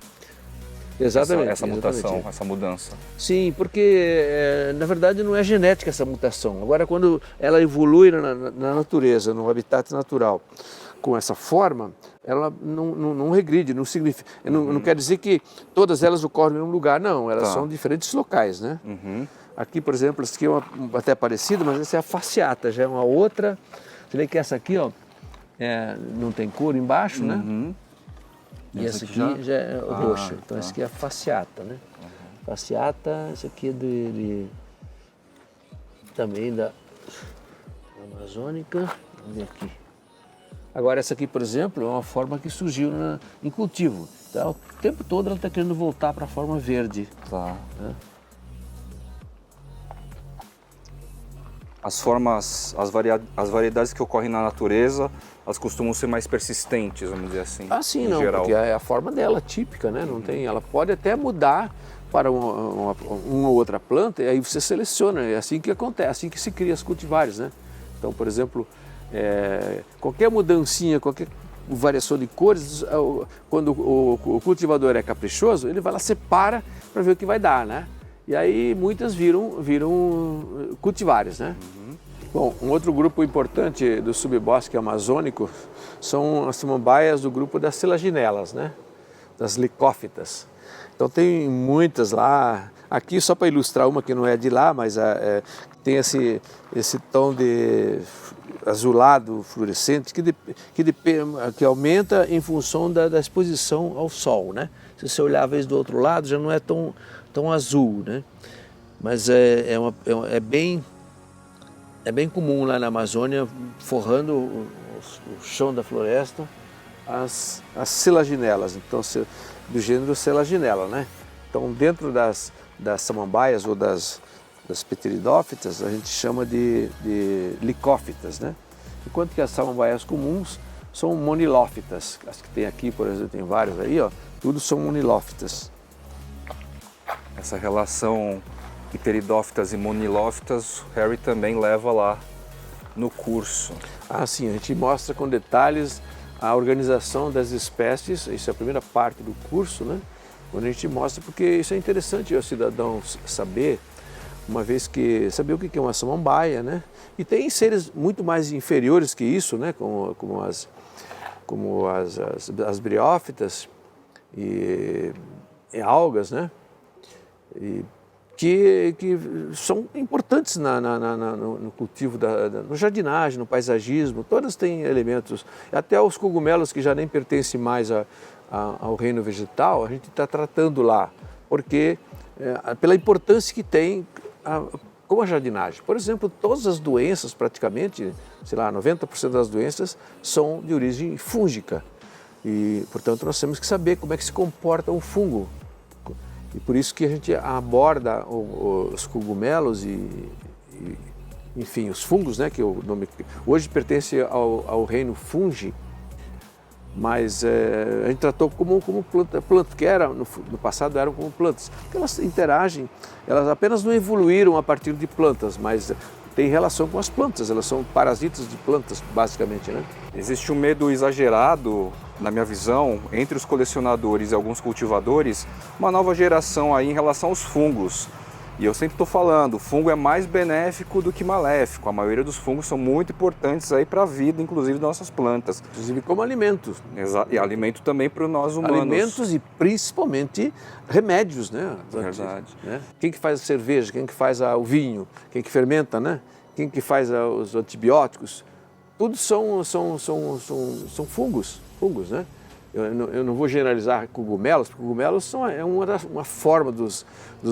Exatamente. essa mutação, essa mudança. Sim, porque na verdade não é genética essa mutação. Agora, quando ela evolui na natureza, no habitat natural, com essa forma, ela não regride, não significa, não quer dizer que todas elas ocorrem no mesmo lugar, não, elas são diferentes locais, né? Aqui, por exemplo, essa aqui é até parecida, mas essa é a fasciata, já é uma outra. Você vê que essa aqui, ó, não tem cor embaixo, né? E essa aqui já é roxa, então essa aqui é a fasciata, né? Fasciata, essa aqui é também da amazônica, vamos ver aqui. Agora essa aqui, por exemplo, é uma forma que surgiu em cultivo. Então, o tempo todo ela está querendo voltar para a forma verde. Né? As formas, as variedades que ocorrem na natureza, elas costumam ser mais persistentes, vamos dizer assim. Sim, não, geral. porque é a forma dela, típica, né? Não tem, ela pode até mudar para uma ou outra planta, e aí você seleciona, é assim que acontece, assim que se cria as cultivares, né? Então, por exemplo, qualquer mudancinha, qualquer variação de cores, quando o cultivador é caprichoso, ele vai lá, separa para ver o que vai dar, né? E aí muitas viram cultivares, né? Bom, um outro grupo importante do subbosque amazônico são as samambaias do grupo das selaginelas, né? Das licófitas. Então tem muitas lá. Aqui, só para ilustrar uma que não é de lá, mas tem esse tom de azulado fluorescente que aumenta em função da exposição ao sol, né? Se você olhar a vez do outro lado, já não é tão azul, né? Mas é bem comum lá na Amazônia, forrando o chão da floresta, as selaginelas, então do gênero selaginela, né? Então dentro das samambaias ou das pteridófitas a gente chama de licófitas, né? Enquanto que as samambaias comuns são monilófitas. As que tem aqui, por exemplo, tem várias aí, ó, tudo são monilófitas. Essa relação pteridófitas e monilófitas, o Harry também leva lá no curso. Sim, a gente mostra com detalhes a organização das espécies, isso é a primeira parte do curso, né? Quando a gente mostra, porque isso é interessante o cidadão saber, uma vez que saber o que é uma samambaia, né? E tem seres muito mais inferiores que isso, né? Como as briófitas e algas, né? Que são importantes no cultivo, no jardinagem, no paisagismo, todas têm elementos, até os cogumelos que já nem pertencem mais ao reino vegetal, a gente está tratando lá, porque pela importância que tem com a jardinagem. Por exemplo, todas as doenças, praticamente, sei lá, 90% das doenças são de origem fúngica e, portanto, nós temos que saber como é que se comporta um fungo. E por isso que a gente aborda os cogumelos enfim, os fungos, né, que o nome hoje pertence ao reino fungi, mas a gente tratou como planta, que era no passado eram como plantas, porque elas interagem, elas apenas não evoluíram a partir de plantas, mas tem relação com as plantas, elas são parasitas de plantas, basicamente, né? Existe um medo exagerado, na minha visão, entre os colecionadores e alguns cultivadores, uma nova geração aí em relação aos fungos. E eu sempre estou falando, o fungo é mais benéfico do que maléfico. A maioria dos fungos são muito importantes aí para a vida, inclusive das nossas plantas. Inclusive como alimento. E alimento também para nós humanos. Alimentos e principalmente remédios, né? Verdade. Né? Quem que faz a cerveja, quem que faz o vinho, quem que fermenta, né? Quem que faz os antibióticos, tudo são fungos, né? Eu não vou generalizar cogumelos, porque cogumelos é uma forma dos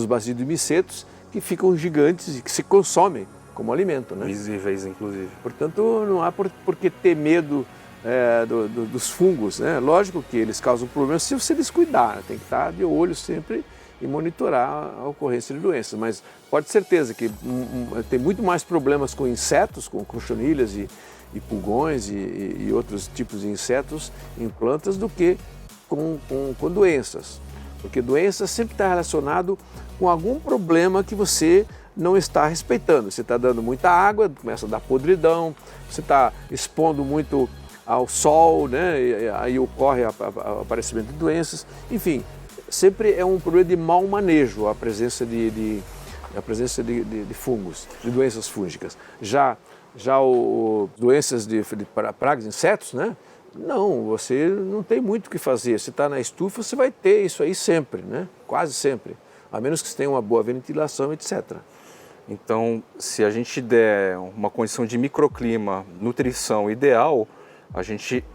basidiomycetos que ficam gigantes e que se consomem como alimento, né? Visíveis, inclusive. Portanto, não há por que ter medo dos fungos, né? Lógico que eles causam problemas se você descuidar, tem que estar de olho sempre e monitorar a ocorrência de doenças, mas pode ter certeza que tem muito mais problemas com insetos, com cochonilhas e pulgões e outros tipos de insetos em plantas do que com doenças, porque doença sempre está relacionado com algum problema que você não está respeitando. Você está dando muita água, começa a dar podridão, você está expondo muito ao sol, né? E aí ocorre o aparecimento de doenças, enfim, sempre é um problema de mau manejo a presença de fungos, de doenças fúngicas. Já doenças de pragas, insetos, né? Não, você não tem muito o que fazer. Se está na estufa, você vai ter isso aí sempre, né? Quase sempre. A menos que você tenha uma boa ventilação, etc. Então, se a gente der uma condição de microclima, nutrição ideal,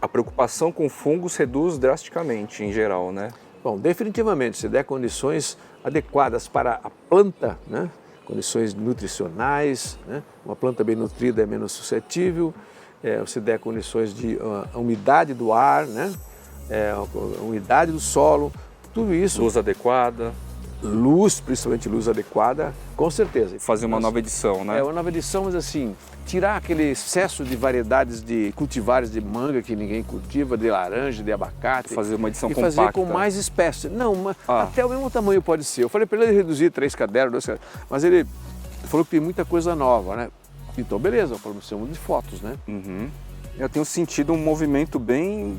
a preocupação com fungos reduz drasticamente em geral, né? Bom, definitivamente, se der condições adequadas para a planta, né? Condições nutricionais, né? Uma planta bem nutrida é menos suscetível, se der condições de umidade do ar, né? Umidade do solo, tudo isso. Luz adequada. Luz, principalmente luz adequada, com certeza. Fazer uma nova edição, né? Uma nova edição, mas assim, tirar aquele excesso de variedades de cultivares de manga que ninguém cultiva, de laranja, de abacate. Fazer uma edição compacta. E fazer com mais espécies. Não, até o mesmo tamanho pode ser. Eu falei para ele reduzir 3 cadernos, 2 cadernos, mas ele falou que tem muita coisa nova, né? Então, beleza, falamos de fotos, né? Uhum. Eu tenho sentido um movimento bem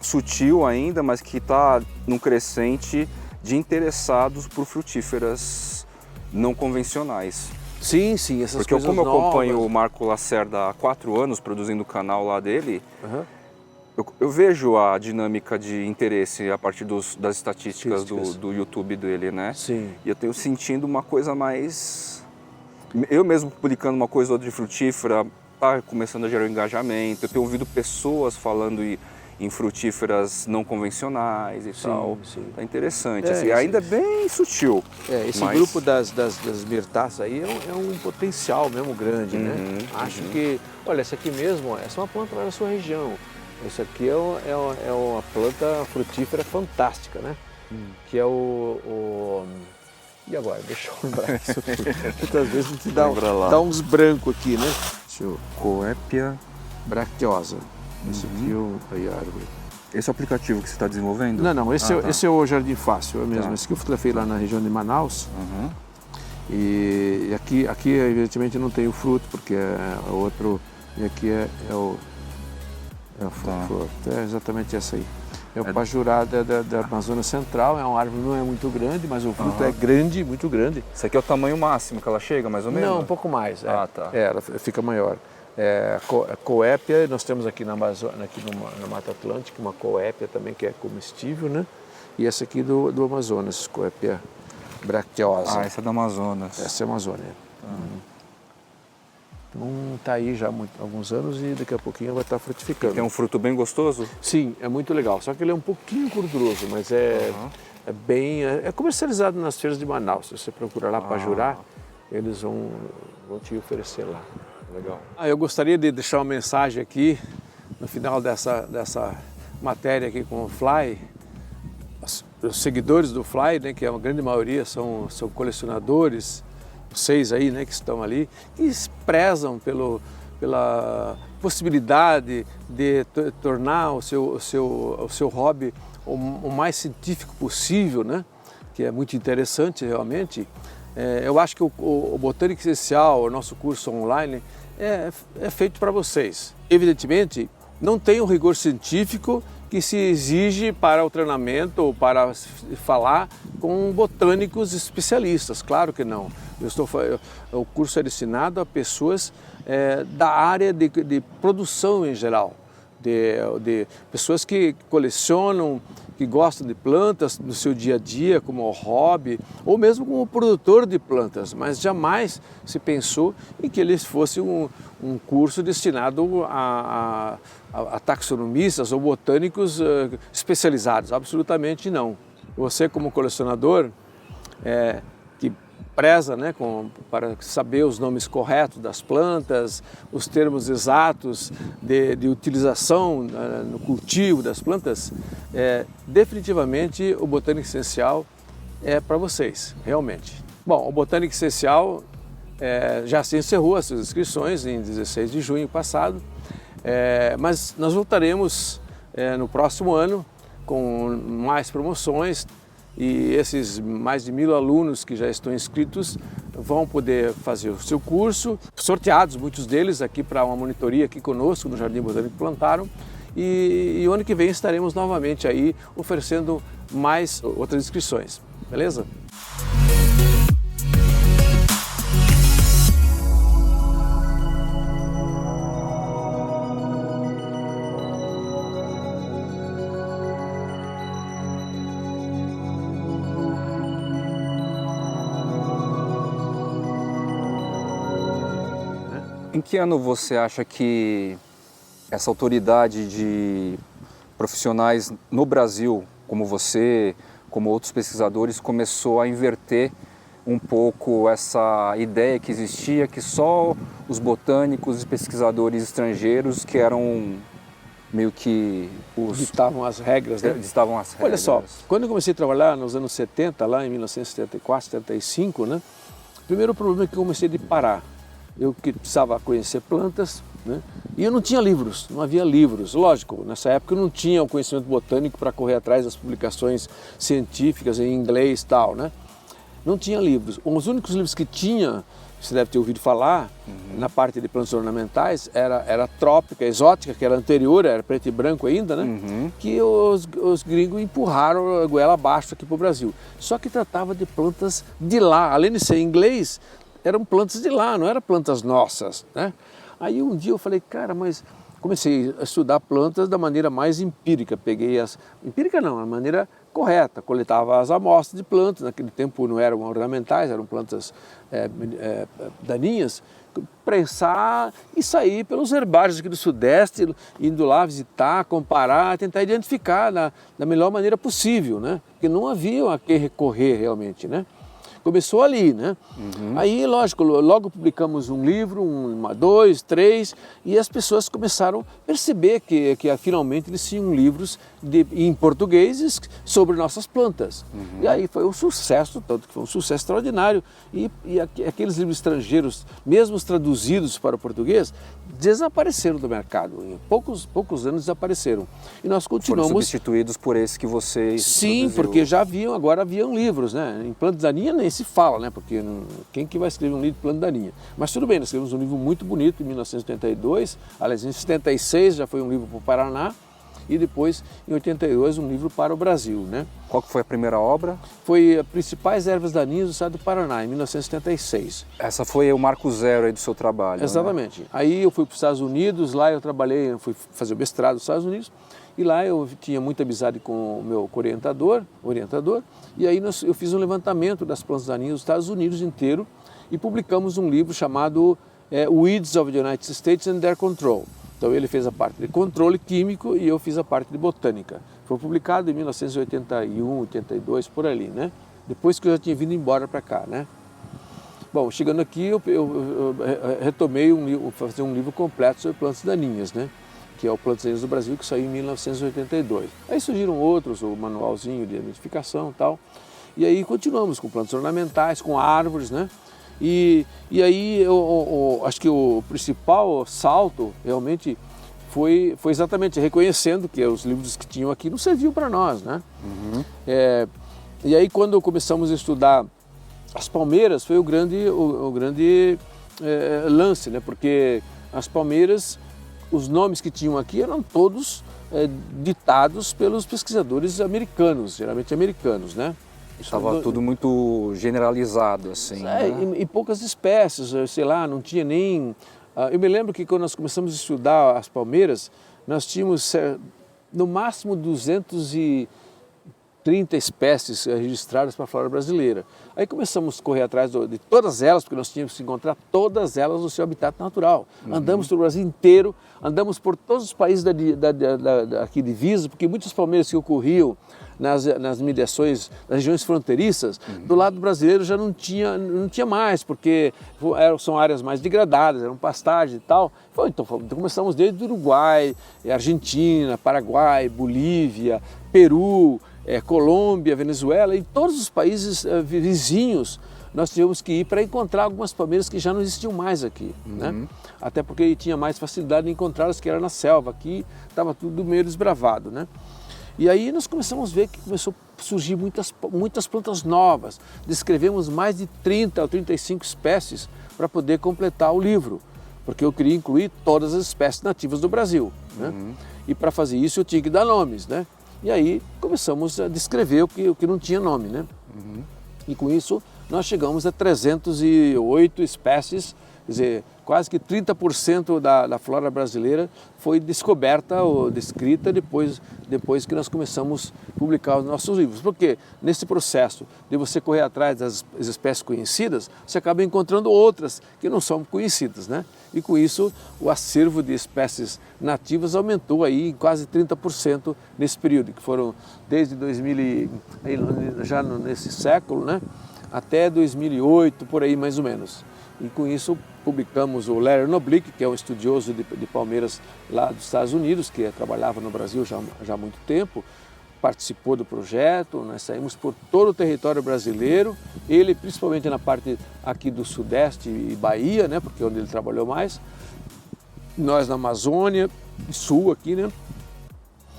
sutil ainda, mas que está num crescente de interessados por frutíferas não convencionais. Sim, essas porque coisas como eu acompanho novas. o Marco Lacerda há 4 anos produzindo o canal lá dele, eu vejo a dinâmica de interesse a partir das estatísticas do YouTube dele, né? Sim. E eu tenho sentindo uma coisa mais... Eu mesmo publicando uma coisa ou outra de frutífera, tá começando a gerar um engajamento. Eu tenho ouvido pessoas falando em frutíferas não convencionais e tal. Sim. É interessante, assim, ainda é bem sutil. Esse grupo das mirtáceas aí é um potencial mesmo grande, né? Acho que, olha, essa aqui mesmo, essa é uma planta lá na sua região. Essa aqui é uma planta frutífera fantástica, né? Que é E agora? Deixa eu lembrar isso tudo. Muitas vezes a gente dá uns brancos aqui, né? Coepia bracteosa. Esse aqui é a árvore. Esse é o aplicativo que você está desenvolvendo? Não, esse é o Jardim Fácil, eu mesmo. Esse aqui eu fotografei lá na região de Manaus. E aqui, evidentemente, não tem o fruto, porque é outro. E aqui é exatamente essa aí. É o pajurá da Amazônia Central, é uma árvore não é muito grande, mas o fruto é grande, muito grande. Esse aqui é o tamanho máximo que ela chega, mais ou menos? Não, um pouco mais. Tá. Ela fica maior. Coépia, nós temos aqui na Amazônia, aqui na Mata Atlântica, uma coépia também que é comestível, né? E essa aqui do Amazonas, coépia bracteosa. Essa é do Amazonas. Essa é a Amazônia. Então está aí já há alguns anos e daqui a pouquinho vai estar frutificando. Tem um fruto bem gostoso? Sim, é muito legal. Só que ele é um pouquinho gorduroso, mas é comercializado nas feiras de Manaus. Se você procurar lá para jurar, eles vão te oferecer lá. Legal. Eu gostaria de deixar uma mensagem aqui no final dessa matéria aqui com o Fly. Os seguidores do Fly, né, que a grande maioria são colecionadores, vocês aí, né, que estão ali, que prezam pela possibilidade de tornar o seu hobby o mais científico possível, né, que é muito interessante realmente. Eu acho que o Botânica Essencial, o nosso curso online, é feito para vocês. Evidentemente, não tem o rigor científico que se exige para o treinamento ou para falar com botânicos especialistas, claro que não. O curso é destinado a pessoas da área de produção em geral, de pessoas que colecionam, que gostam de plantas no seu dia a dia, como hobby, ou mesmo como produtor de plantas, mas jamais se pensou em que ele fosse um curso destinado a taxonomistas ou botânicos especializados, absolutamente não. Você, como colecionador, que preza, né, para saber os nomes corretos das plantas, os termos exatos de utilização no cultivo das plantas, definitivamente o Botânica Essencial é para vocês, realmente. Bom, o Botânica Essencial já se encerrou as suas inscrições em 16 de junho passado, mas nós voltaremos no próximo ano com mais promoções. E esses mais de 1000 alunos que já estão inscritos vão poder fazer o seu curso, sorteados muitos deles aqui para uma monitoria aqui conosco no Jardim Botânico Plantarum, e o ano que vem estaremos novamente aí oferecendo mais outras inscrições, beleza? Em que ano você acha que essa autoridade de profissionais no Brasil, como você, como outros pesquisadores, começou a inverter um pouco essa ideia que existia, que só os botânicos e pesquisadores estrangeiros, que eram meio que os... Ditavam as regras, né? Ditavam as regras. Olha só, quando eu comecei a trabalhar nos anos 70, lá em 1974, 75, né? O primeiro problema é que eu comecei a parar. Eu que precisava conhecer plantas, né? E eu não tinha livros, não havia livros. Lógico, nessa época eu não tinha o conhecimento botânico para correr atrás das publicações científicas em inglês e tal, né? Não tinha livros. Os únicos livros que tinha, você deve ter ouvido falar, na parte de plantas ornamentais, era Trópica, Exótica, que era anterior, era preto e branco ainda, né? Que os gringos empurraram a goela abaixo aqui para o Brasil. Só que tratava de plantas de lá, além de ser em inglês, eram plantas de lá, não eram plantas nossas, né? Aí um dia eu falei, cara, mas comecei a estudar plantas da maneira mais empírica, peguei as... Empírica não, a maneira correta, coletava as amostras de plantas, naquele tempo não eram ornamentais, eram plantas daninhas, prensar e sair pelos herbários aqui do Sudeste, indo lá visitar, comparar, tentar identificar da melhor maneira possível, né? Porque não havia a que recorrer realmente, né? Começou ali, né? Aí, lógico, logo publicamos um livro, dois, três, e as pessoas começaram a perceber que finalmente eles tinham livros em português sobre nossas plantas. E aí foi um sucesso, tanto que foi um sucesso extraordinário. E aqueles livros estrangeiros, mesmo os traduzidos para o português, desapareceram do mercado. Em poucos anos desapareceram. E nós continuamos... Foram substituídos por esse que vocês... Sim, porque agora haviam livros, né? Em planta daninha nem se fala, né? Porque quem que vai escrever um livro de planta daninha? Mas tudo bem, nós escrevemos um livro muito bonito em 1982, aliás, em 76 já foi um livro para o Paraná, e depois, em 82, um livro para o Brasil, né? Qual que foi a primeira obra? Foi Principais Ervas Daninhas do Estado do Paraná, em 1976. Essa foi o marco zero aí do seu trabalho, exatamente. Né? Aí eu fui para os Estados Unidos, lá eu trabalhei, fui fazer o mestrado nos Estados Unidos, e lá eu tinha muita amizade com o meu orientador, e aí eu fiz um levantamento das plantas daninhas dos Estados Unidos inteiro e publicamos um livro chamado Weeds of the United States and Their Control. Então ele fez a parte de controle químico e eu fiz a parte de botânica. Foi publicado em 1981, 82, por ali, né? Depois que eu já tinha vindo embora para cá, né? Bom, chegando aqui eu retomei fazer um livro completo sobre plantas daninhas, né? Que é o Plantas Daninhas do Brasil, que saiu em 1982. Aí surgiram outros, o manualzinho de identificação e tal. E aí continuamos com plantas ornamentais, com árvores, né? E aí eu acho que o principal salto realmente foi exatamente reconhecendo que os livros que tinham aqui não serviam para nós, né? E aí quando começamos a estudar as palmeiras foi o grande lance, né? Porque as palmeiras, os nomes que tinham aqui eram todos ditados pelos pesquisadores americanos, geralmente americanos, né? Estava tudo muito generalizado, assim. Né? E poucas espécies, sei lá, não tinha nem... Eu me lembro que quando nós começamos a estudar as palmeiras, nós tínhamos no máximo 230 espécies registradas para a flora brasileira. Aí começamos a correr atrás de todas elas, porque nós tínhamos que encontrar todas elas no seu habitat natural. Andamos pelo Brasil inteiro, andamos por todos os países aqui de divisa, porque muitas palmeiras que ocorriam nas mediações, nas regiões fronteiriças, do lado brasileiro já não tinha mais, porque são áreas mais degradadas, eram pastagens e tal. Então começamos desde o Uruguai, Argentina, Paraguai, Bolívia, Peru, Colômbia, Venezuela, e todos os países vizinhos nós tivemos que ir para encontrar algumas palmeiras que já não existiam mais aqui, né? Até porque tinha mais facilidade de encontrá-las que era na selva, aqui estava tudo meio desbravado, né? E aí nós começamos a ver que começou a surgir muitas plantas novas, descrevemos mais de 30 ou 35 espécies para poder completar o livro, porque eu queria incluir todas as espécies nativas do Brasil, né? E para fazer isso eu tinha que dar nomes, né? E aí começamos a descrever o que não tinha nome, né? E com isso nós chegamos a 308 espécies, quer dizer, quase que 30% da flora brasileira foi descoberta ou descrita depois que nós começamos a publicar os nossos livros. Porque nesse processo de você correr atrás das espécies conhecidas, você acaba encontrando outras que não são conhecidas, né? E com isso o acervo de espécies nativas aumentou aí em quase 30% nesse período, que foram desde 2000, já nesse século, né? Até 2008, por aí mais ou menos. E com isso publicamos o Larry Noblick, que é um estudioso de palmeiras lá dos Estados Unidos, que trabalhava no Brasil já há muito tempo, participou do projeto, nós saímos por todo o território brasileiro, ele principalmente na parte aqui do Sudeste e Bahia, né, porque é onde ele trabalhou mais, nós na Amazônia, Sul aqui, né,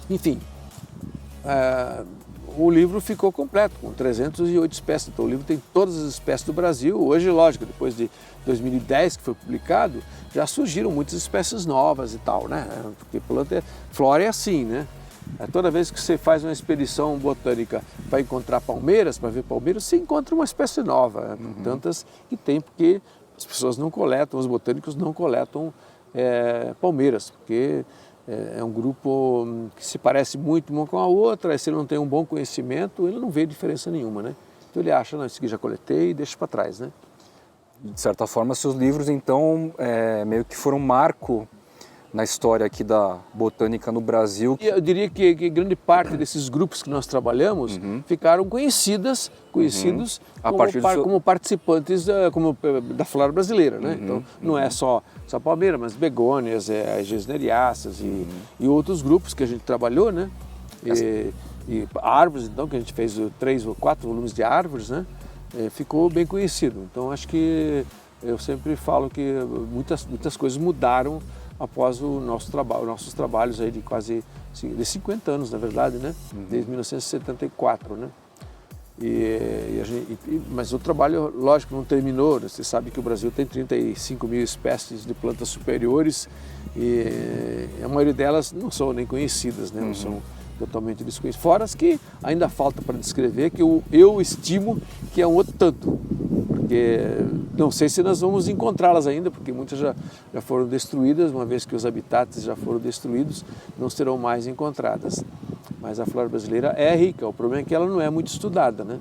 enfim. O livro ficou completo, com 308 espécies. Então o livro tem todas as espécies do Brasil. Hoje, lógico, depois de 2010 que foi publicado, já surgiram muitas espécies novas e tal, né? Porque flora é assim, né? Toda vez que você faz uma expedição botânica para encontrar palmeiras, para ver palmeiras, você encontra uma espécie nova. Tantas que tem, porque as pessoas não coletam, os botânicos não coletam palmeiras, porque é um grupo que se parece muito uma com a outra, e se ele não tem um bom conhecimento, ele não vê diferença nenhuma, né? Então ele acha, não, isso aqui já coletei e deixa para trás, né? De certa forma, seus livros, então, meio que foram um marco na história aqui da botânica no Brasil. Eu diria que grande parte desses grupos que nós trabalhamos ficaram conhecidos como participantes da flora brasileira, né? Então, não é só palmeira, mas begônias, gesneriáceas e outros grupos que a gente trabalhou, né? E árvores, então, que a gente fez 3 ou 4 volumes de árvores, né? Ficou bem conhecido. Então, acho que eu sempre falo que muitas coisas mudaram após o nosso trabalho, nossos trabalhos aí de quase de 50 anos, na verdade, né? Desde 1974, né? Mas o trabalho, lógico, não terminou. Você sabe que o Brasil tem 35 mil espécies de plantas superiores e a maioria delas não são nem conhecidas, né? Não são totalmente desconhecidas. Fora as que ainda falta para descrever, que eu estimo que é um outro tanto. Porque não sei se nós vamos encontrá-las ainda, porque muitas já foram destruídas, uma vez que os habitats já foram destruídos, não serão mais encontradas. Mas a flora brasileira é rica, o problema é que ela não é muito estudada, né?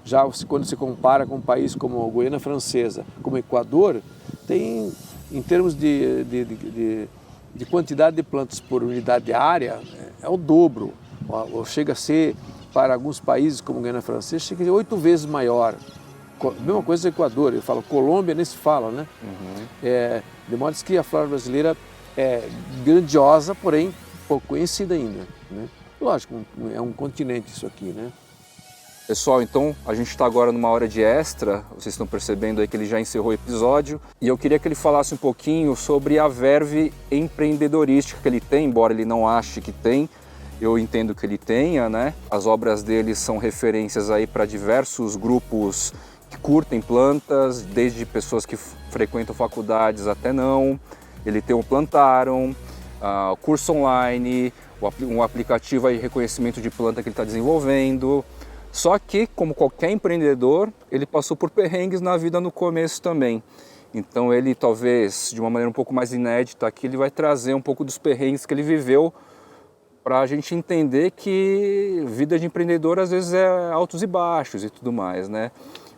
Já quando se compara com um país como a Guiana Francesa, como o Equador, tem, em termos de quantidade de plantas por unidade de área, é o dobro, ou chega a ser, para alguns países como a Guiana Francesa, chega a ser 8 vezes maior. Mesma coisa do Equador, eu falo Colômbia, nem se fala, né? De modo que a flora brasileira é grandiosa, porém pouco conhecida ainda, né? Lógico, é um continente isso aqui, né? Pessoal, então a gente está agora numa hora de extra, vocês estão percebendo aí que ele já encerrou o episódio, e eu queria que ele falasse um pouquinho sobre a verve empreendedorística que ele tem, embora ele não ache que tem, eu entendo que ele tenha, né? As obras dele são referências aí para diversos grupos que curtem plantas, desde pessoas que frequentam faculdades até não. Ele tem o Plantarum, o curso online, um aplicativo de reconhecimento de planta que ele está desenvolvendo. Só que, como qualquer empreendedor, ele passou por perrengues na vida no começo também. Então ele, talvez, de uma maneira um pouco mais inédita aqui, ele vai trazer um pouco dos perrengues que ele viveu para a gente entender que vida de empreendedor às vezes é altos e baixos e tudo mais, né?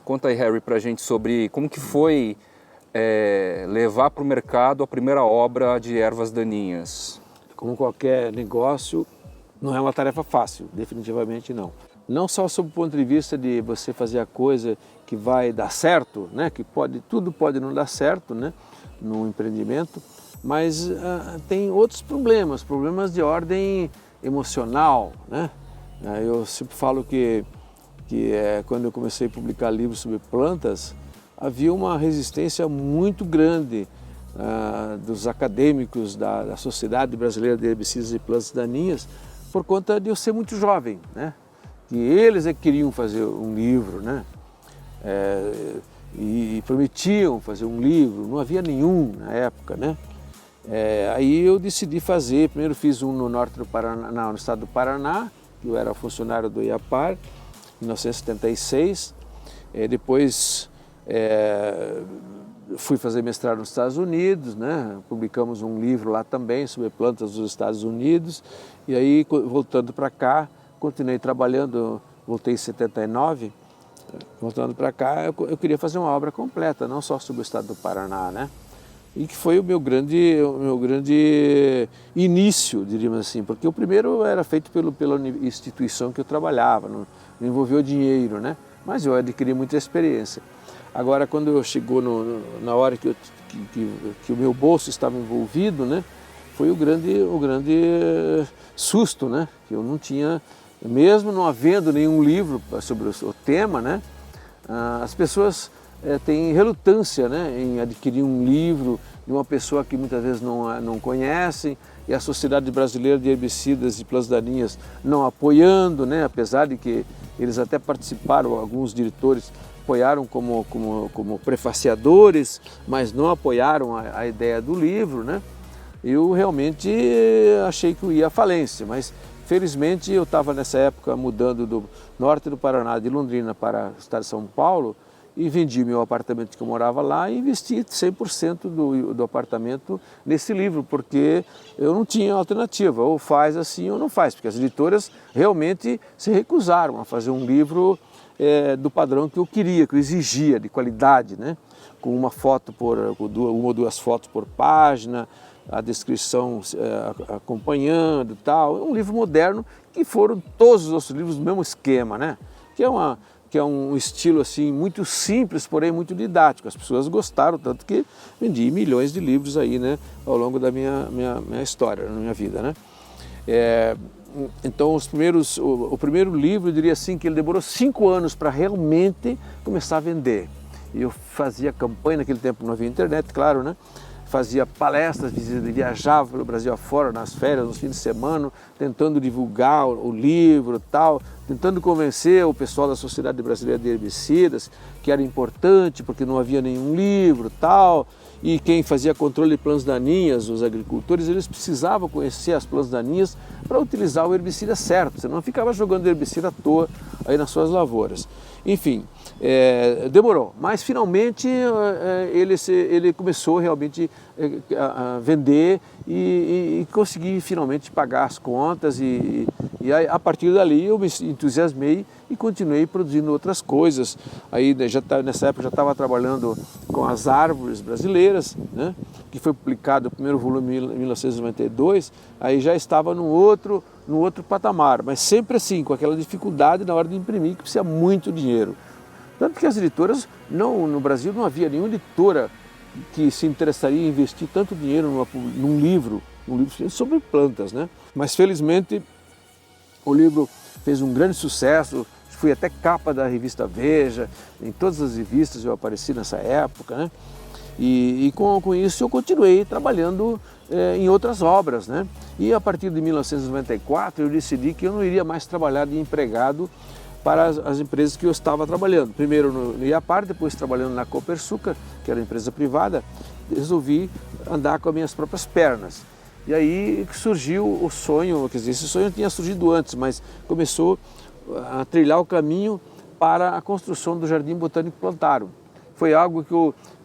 Conta aí, Harry, para a gente sobre como que foi levar para o mercado a primeira obra de ervas daninhas. Como qualquer negócio, não é uma tarefa fácil, definitivamente não. Não só sob o ponto de vista de você fazer a coisa que vai dar certo, né? Que tudo pode não dar certo, né? No empreendimento, mas tem outros problemas de ordem emocional, né? Eu sempre falo que quando eu comecei a publicar livros sobre plantas, havia uma resistência muito grande dos acadêmicos da Sociedade Brasileira de Herbicidas e Plantas Daninhas, por conta de eu ser muito jovem, né? Que eles queriam fazer um livro, né? E prometiam fazer um livro, não havia nenhum na época, né? Aí eu decidi fazer, primeiro fiz um no norte do Paraná, não, no estado do Paraná, eu era funcionário do IAPAR, em 1976, depois fui fazer mestrado nos Estados Unidos, né? Publicamos um livro lá também sobre plantas dos Estados Unidos, e aí voltando para cá, continuei trabalhando, voltei em 79, voltando para cá, eu queria fazer uma obra completa, não só sobre o estado do Paraná, né? E que foi o meu grande início, diríamos assim, porque o primeiro era feito pela instituição que eu trabalhava, não envolveu dinheiro, né? Mas eu adquiri muita experiência. Agora, quando chegou na hora que o meu bolso estava envolvido, né? Foi o grande susto, né? Que eu não tinha, mesmo não havendo nenhum livro sobre o tema, né? As pessoas têm relutância, né, em adquirir um livro de uma pessoa que muitas vezes não conhecem, e a Sociedade Brasileira de Herbicidas e Plantas Daninhas não apoiando, né, apesar de que eles até participaram, alguns diretores apoiaram como prefaciadores, mas não apoiaram a ideia do livro, né? Eu realmente achei que eu ia à falência, mas felizmente eu estava nessa época mudando do norte do Paraná, de Londrina, para o estado de São Paulo, e vendi meu apartamento que eu morava lá e investi 100% do apartamento nesse livro, porque eu não tinha alternativa, ou faz assim ou não faz, porque as editoras realmente se recusaram a fazer um livro do padrão que eu queria, que eu exigia, de qualidade, né? Com uma ou duas fotos por página, a descrição acompanhando e tal. É um livro moderno, que foram todos os outros livros do mesmo esquema, né? Que é um estilo assim muito simples, porém muito didático. As pessoas gostaram, tanto que vendi milhões de livros aí, né, ao longo da minha história, na minha vida, né? Então o primeiro livro, eu diria assim, que ele demorou 5 anos para realmente começar a vender. E eu fazia campanha, naquele tempo não havia internet, claro, né? Fazia palestras, viajava pelo Brasil afora, nas férias, nos fins de semana, tentando divulgar o livro e tal, tentando convencer o pessoal da Sociedade Brasileira de Herbicidas que era importante porque não havia nenhum livro e tal, e quem fazia controle de plantas daninhas, os agricultores, eles precisavam conhecer as plantas daninhas para utilizar o herbicida certo, senão ficava jogando herbicida à toa aí nas suas lavouras. Enfim, demorou, mas finalmente ele começou realmente a vender e consegui finalmente pagar as contas e a partir dali eu me entusiasmei e continuei produzindo outras coisas. Aí nessa época já estava trabalhando com as árvores brasileiras, né, que foi publicado o primeiro volume em 1992, aí já estava no outro patamar, mas sempre assim, com aquela dificuldade na hora de imprimir, que precisa muito dinheiro. Tanto que as editoras, no Brasil não havia nenhuma editora que se interessaria em investir tanto dinheiro num livro sobre plantas, né? Mas felizmente o livro fez um grande sucesso, fui até capa da revista Veja, em todas as revistas eu apareci nessa época, né? E com isso eu continuei trabalhando em outras obras, né? E a partir de 1994 eu decidi que eu não iria mais trabalhar de empregado para as empresas que eu estava trabalhando. Primeiro no IAPAR, depois trabalhando na Copersucar, que era uma empresa privada, resolvi andar com as minhas próprias pernas. E aí surgiu o sonho, quer dizer, esse sonho tinha surgido antes, mas começou a trilhar o caminho para a construção do Jardim Botânico Plantarum. Foi algo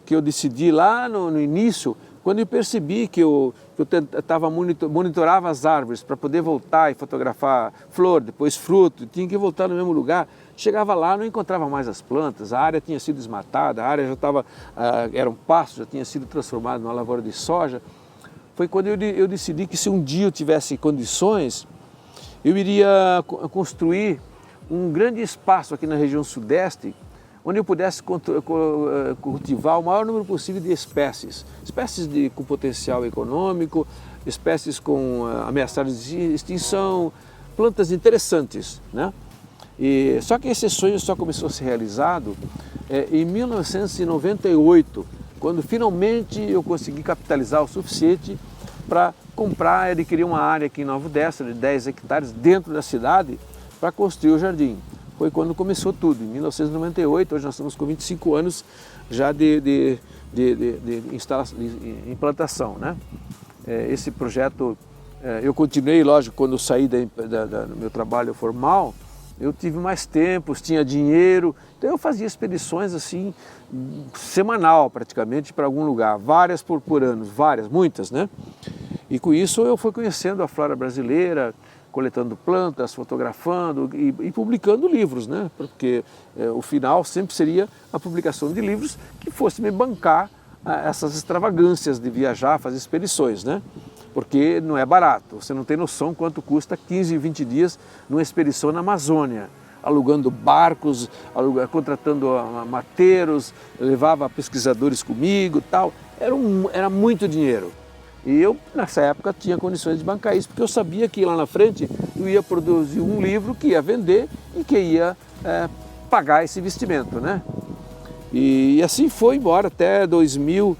que eu decidi lá no início, quando eu percebi que eu monitorava as árvores para poder voltar e fotografar flor, depois fruto, tinha que voltar no mesmo lugar. Chegava lá, não encontrava mais as plantas, a área tinha sido desmatada, a área já estava, era um pasto, já tinha sido transformado numa lavoura de soja. Foi quando eu decidi que se um dia eu tivesse condições, eu iria construir um grande espaço aqui na região sudeste, onde eu pudesse cultivar o maior número possível de espécies com potencial econômico, espécies ameaçadas de extinção, plantas interessantes, né? Só que esse sonho só começou a ser realizado em 1998, quando finalmente eu consegui capitalizar o suficiente para comprar e adquirir uma área aqui em Nova Odessa de 10 hectares dentro da cidade para construir o jardim. Foi quando começou tudo, em 1998, hoje nós estamos com 25 anos já de implantação, né? esse projeto, eu continuei, lógico, quando eu saí do meu trabalho formal, eu tive mais tempo, tinha dinheiro, então eu fazia expedições assim, semanal praticamente, para algum lugar, várias por ano, muitas, né? E com isso eu fui conhecendo a flora brasileira, coletando plantas, fotografando e publicando livros, né? Porque o final sempre seria a publicação de livros que fosse me bancar essas extravagâncias de viajar, fazer expedições, né? Porque não é barato, você não tem noção quanto custa 15, 20 dias numa expedição na Amazônia, alugando barcos, contratando mateiros, levava pesquisadores comigo, tal. Era muito dinheiro. E eu, nessa época, tinha condições de bancar isso, porque eu sabia que lá na frente eu ia produzir um livro que ia vender e que ia pagar esse investimento, né? E assim foi embora até 2000,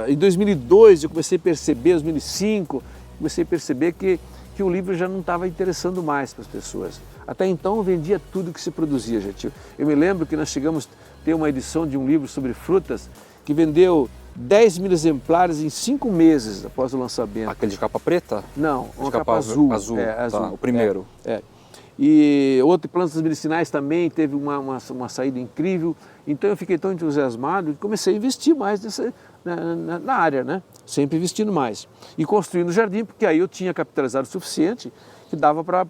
em 2002 eu comecei a perceber, 2005, comecei a perceber que o livro já não estava interessando mais para as pessoas. Até então eu vendia tudo que se produzia, gente. Eu me lembro que nós chegamos a ter uma edição de um livro sobre frutas que vendeu 10 mil exemplares em 5 meses após o lançamento. Aquele de capa preta? Não, de uma capa azul. Azul, azul. Tá, o primeiro. E outras plantas medicinais também teve uma saída incrível. Então eu fiquei tão entusiasmado que comecei a investir mais na área, né? Sempre investindo mais. E construindo o jardim, porque aí eu tinha capitalizado o suficiente que dava para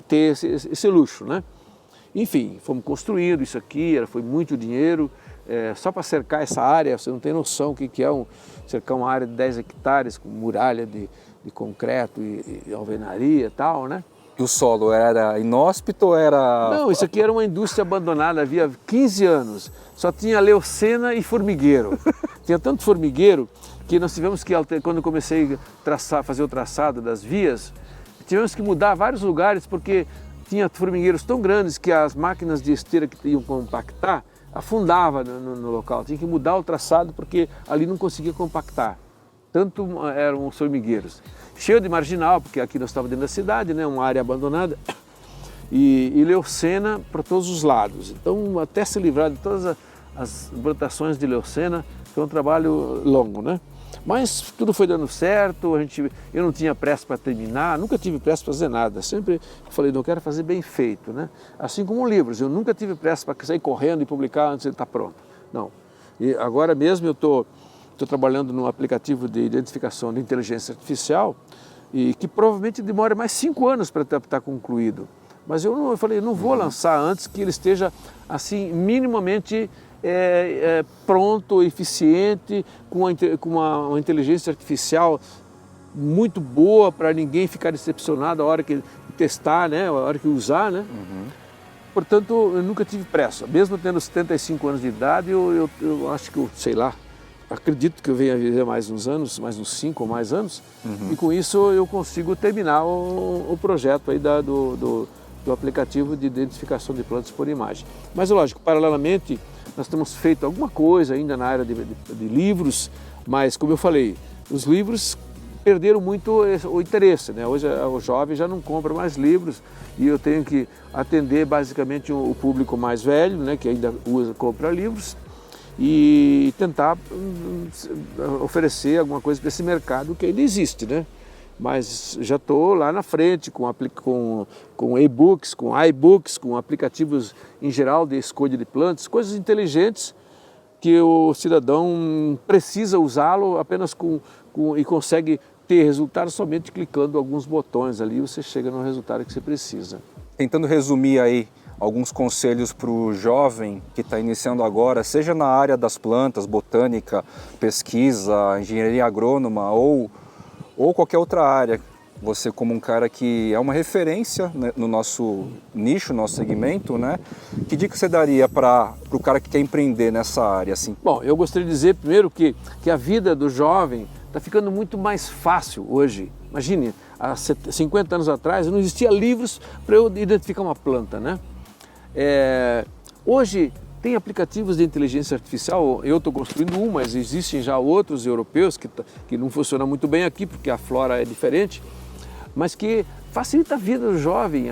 ter esse luxo, né? Enfim, fomos construindo isso aqui, foi muito dinheiro. Só para cercar essa área, você não tem noção o que é cercar uma área de 10 hectares com muralha de concreto e alvenaria e tal, né? E o solo era inóspito ou era... Não, isso aqui era uma indústria abandonada, havia 15 anos. Só tinha leucena e formigueiro. Tinha tanto formigueiro que nós tivemos que, quando eu comecei a fazer o traçado das vias, tivemos que mudar vários lugares porque tinha formigueiros tão grandes que as máquinas de esteira que iam compactar afundava no local. Tinha que mudar o traçado porque ali não conseguia compactar. Tanto eram os formigueiros. Cheio de marginal, porque aqui nós estávamos dentro da cidade, né, uma área abandonada, e leucena para todos os lados. Então, até se livrar de todas as brotações de leucena, foi um trabalho longo, né? Mas tudo foi dando certo, eu não tinha pressa para terminar, nunca tive pressa para fazer nada. Sempre falei, não, quero fazer bem feito, né? Assim como livros, eu nunca tive pressa para sair correndo e publicar antes de ele estar pronto. Não. E agora mesmo eu estou trabalhando num aplicativo de identificação de inteligência artificial e que provavelmente demora mais 5 anos para estar concluído. Mas eu falei, não vou lançar antes que ele esteja assim minimamente pronto, eficiente, com uma inteligência artificial muito boa para ninguém ficar decepcionado a hora que testar, né, a hora que usar, né? Portanto, eu nunca tive pressa. Mesmo tendo 75 anos de idade, eu acho que sei lá, acredito que eu venha viver mais uns anos, mais uns 5 ou mais anos, e com isso eu consigo terminar o projeto aí do aplicativo de identificação de plantas por imagem. Mas, lógico, paralelamente, nós temos feito alguma coisa ainda na área de livros, mas, como eu falei, os livros perderam muito o interesse, né? Hoje o jovem já não compra mais livros e eu tenho que atender basicamente o público mais velho, né, que ainda compra livros, e tentar oferecer alguma coisa para esse mercado que ainda existe, né? Mas já estou lá na frente com e-books, com iBooks, com aplicativos em geral de escolha de plantas, coisas inteligentes que o cidadão precisa usá-lo apenas e consegue ter resultado somente clicando alguns botões ali, você chega no resultado que você precisa. Tentando resumir aí alguns conselhos para o jovem que está iniciando agora, seja na área das plantas, botânica, pesquisa, engenharia agrônoma ou qualquer outra área. Você como um cara que é uma referência, né, no nosso nicho, no nosso segmento, né? Que dica você daria para o cara que quer empreender nessa área? Assim? Bom, eu gostaria de dizer primeiro que a vida do jovem está ficando muito mais fácil hoje. Imagine, há 50 anos atrás não existia livros para eu identificar uma planta, né? Hoje tem aplicativos de inteligência artificial, eu estou construindo um, mas existem já outros europeus que não funcionam muito bem aqui porque a flora é diferente, mas que facilita a vida do jovem,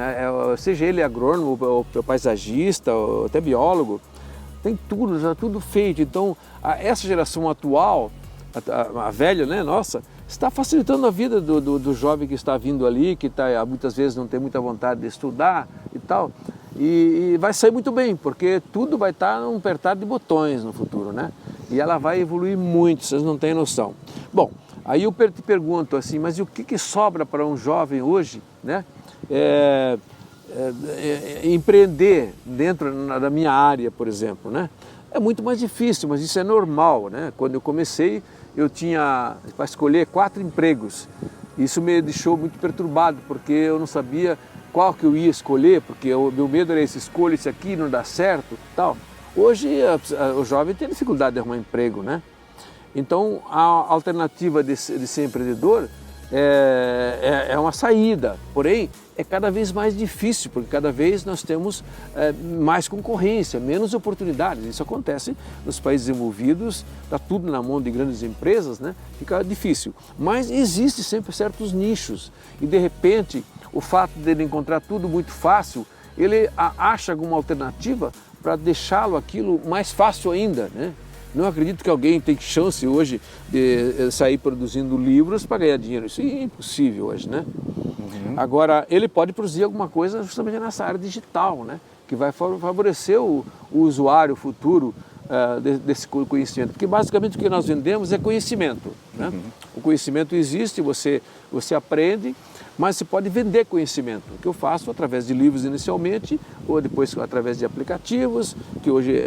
seja ele agrônomo, ou paisagista, ou até biólogo, tem tudo, já tudo feito. Então, essa geração atual a velha, né, nossa, está facilitando a vida do jovem que está vindo ali, que muitas vezes não tem muita vontade de estudar e tal, e vai sair muito bem, porque tudo vai estar num apertar de botões no futuro, né? E ela vai evoluir muito, vocês não têm noção. Bom, aí eu te pergunto assim, mas e o que sobra para um jovem hoje, né? Empreender dentro da minha área, por exemplo, né? É muito mais difícil, mas isso é normal, né? Quando eu comecei, eu tinha para escolher 4 empregos. Isso me deixou muito perturbado, porque eu não sabia qual que eu ia escolher, porque o meu medo era esse, escolha esse aqui, não dá certo, tal. Hoje o jovem tem dificuldade de arrumar emprego, né? Então a alternativa de ser empreendedor é uma saída, porém é cada vez mais difícil, porque cada vez nós temos mais concorrência, menos oportunidades. Isso acontece nos países desenvolvidos, está tudo na mão de grandes empresas, né? Fica difícil. Mas existe sempre certos nichos e de repente o fato de ele encontrar tudo muito fácil, ele acha alguma alternativa para deixá-lo aquilo mais fácil ainda, né? Não acredito que alguém tenha chance hoje de sair produzindo livros para ganhar dinheiro. Isso é impossível hoje, né? Agora, ele pode produzir alguma coisa justamente nessa área digital, né? Que vai favorecer o usuário futuro desse conhecimento. Porque basicamente o que nós vendemos é conhecimento, né? O conhecimento existe, você aprende, mas você pode vender conhecimento, o que eu faço através de livros inicialmente, ou depois através de aplicativos, que hoje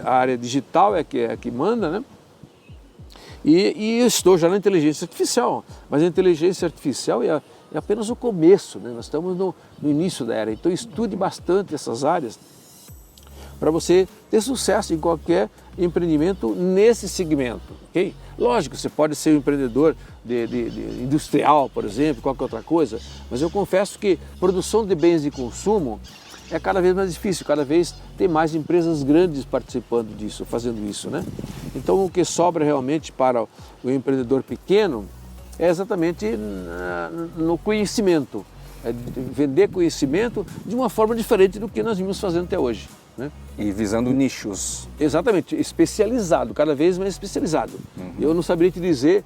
a área digital é que manda, né? E eu estou já na inteligência artificial, mas a inteligência artificial é apenas o começo, né? Nós estamos no início da era, então estude bastante essas áreas para você ter sucesso em qualquer empreendimento nesse segmento, ok? Lógico, você pode ser um empreendedor de industrial, por exemplo, qualquer outra coisa, mas eu confesso que produção de bens de consumo é cada vez mais difícil, cada vez tem mais empresas grandes participando disso, fazendo isso, né? Então o que sobra realmente para o empreendedor pequeno é exatamente no conhecimento, vender conhecimento de uma forma diferente do que nós vimos fazendo até hoje, né? E visando nichos. Exatamente, especializado, cada vez mais especializado. Eu não saberia te dizer,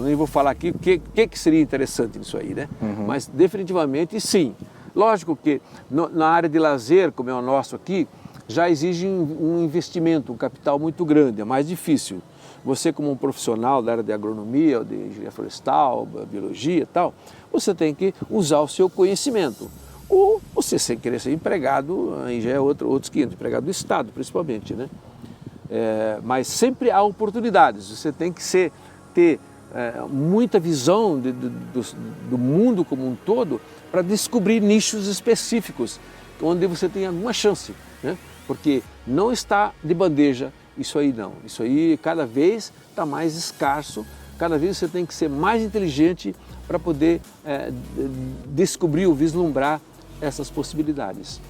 nem vou falar aqui o que seria interessante nisso aí, né? Mas definitivamente sim. Lógico que na área de lazer, como é o nosso aqui, já exige um investimento, um capital muito grande, é mais difícil. Você como um profissional da área de agronomia, ou de engenharia florestal, biologia e tal, você tem que usar o seu conhecimento. Ou você sem querer ser empregado, aí já é outros 500, empregado do Estado principalmente, né? Mas sempre há oportunidades, você tem que ter muita visão do mundo como um todo para descobrir nichos específicos onde você tem alguma chance, né? Porque não está de bandeja isso aí não, isso aí cada vez está mais escasso, cada vez você tem que ser mais inteligente para poder descobrir ou vislumbrar essas possibilidades.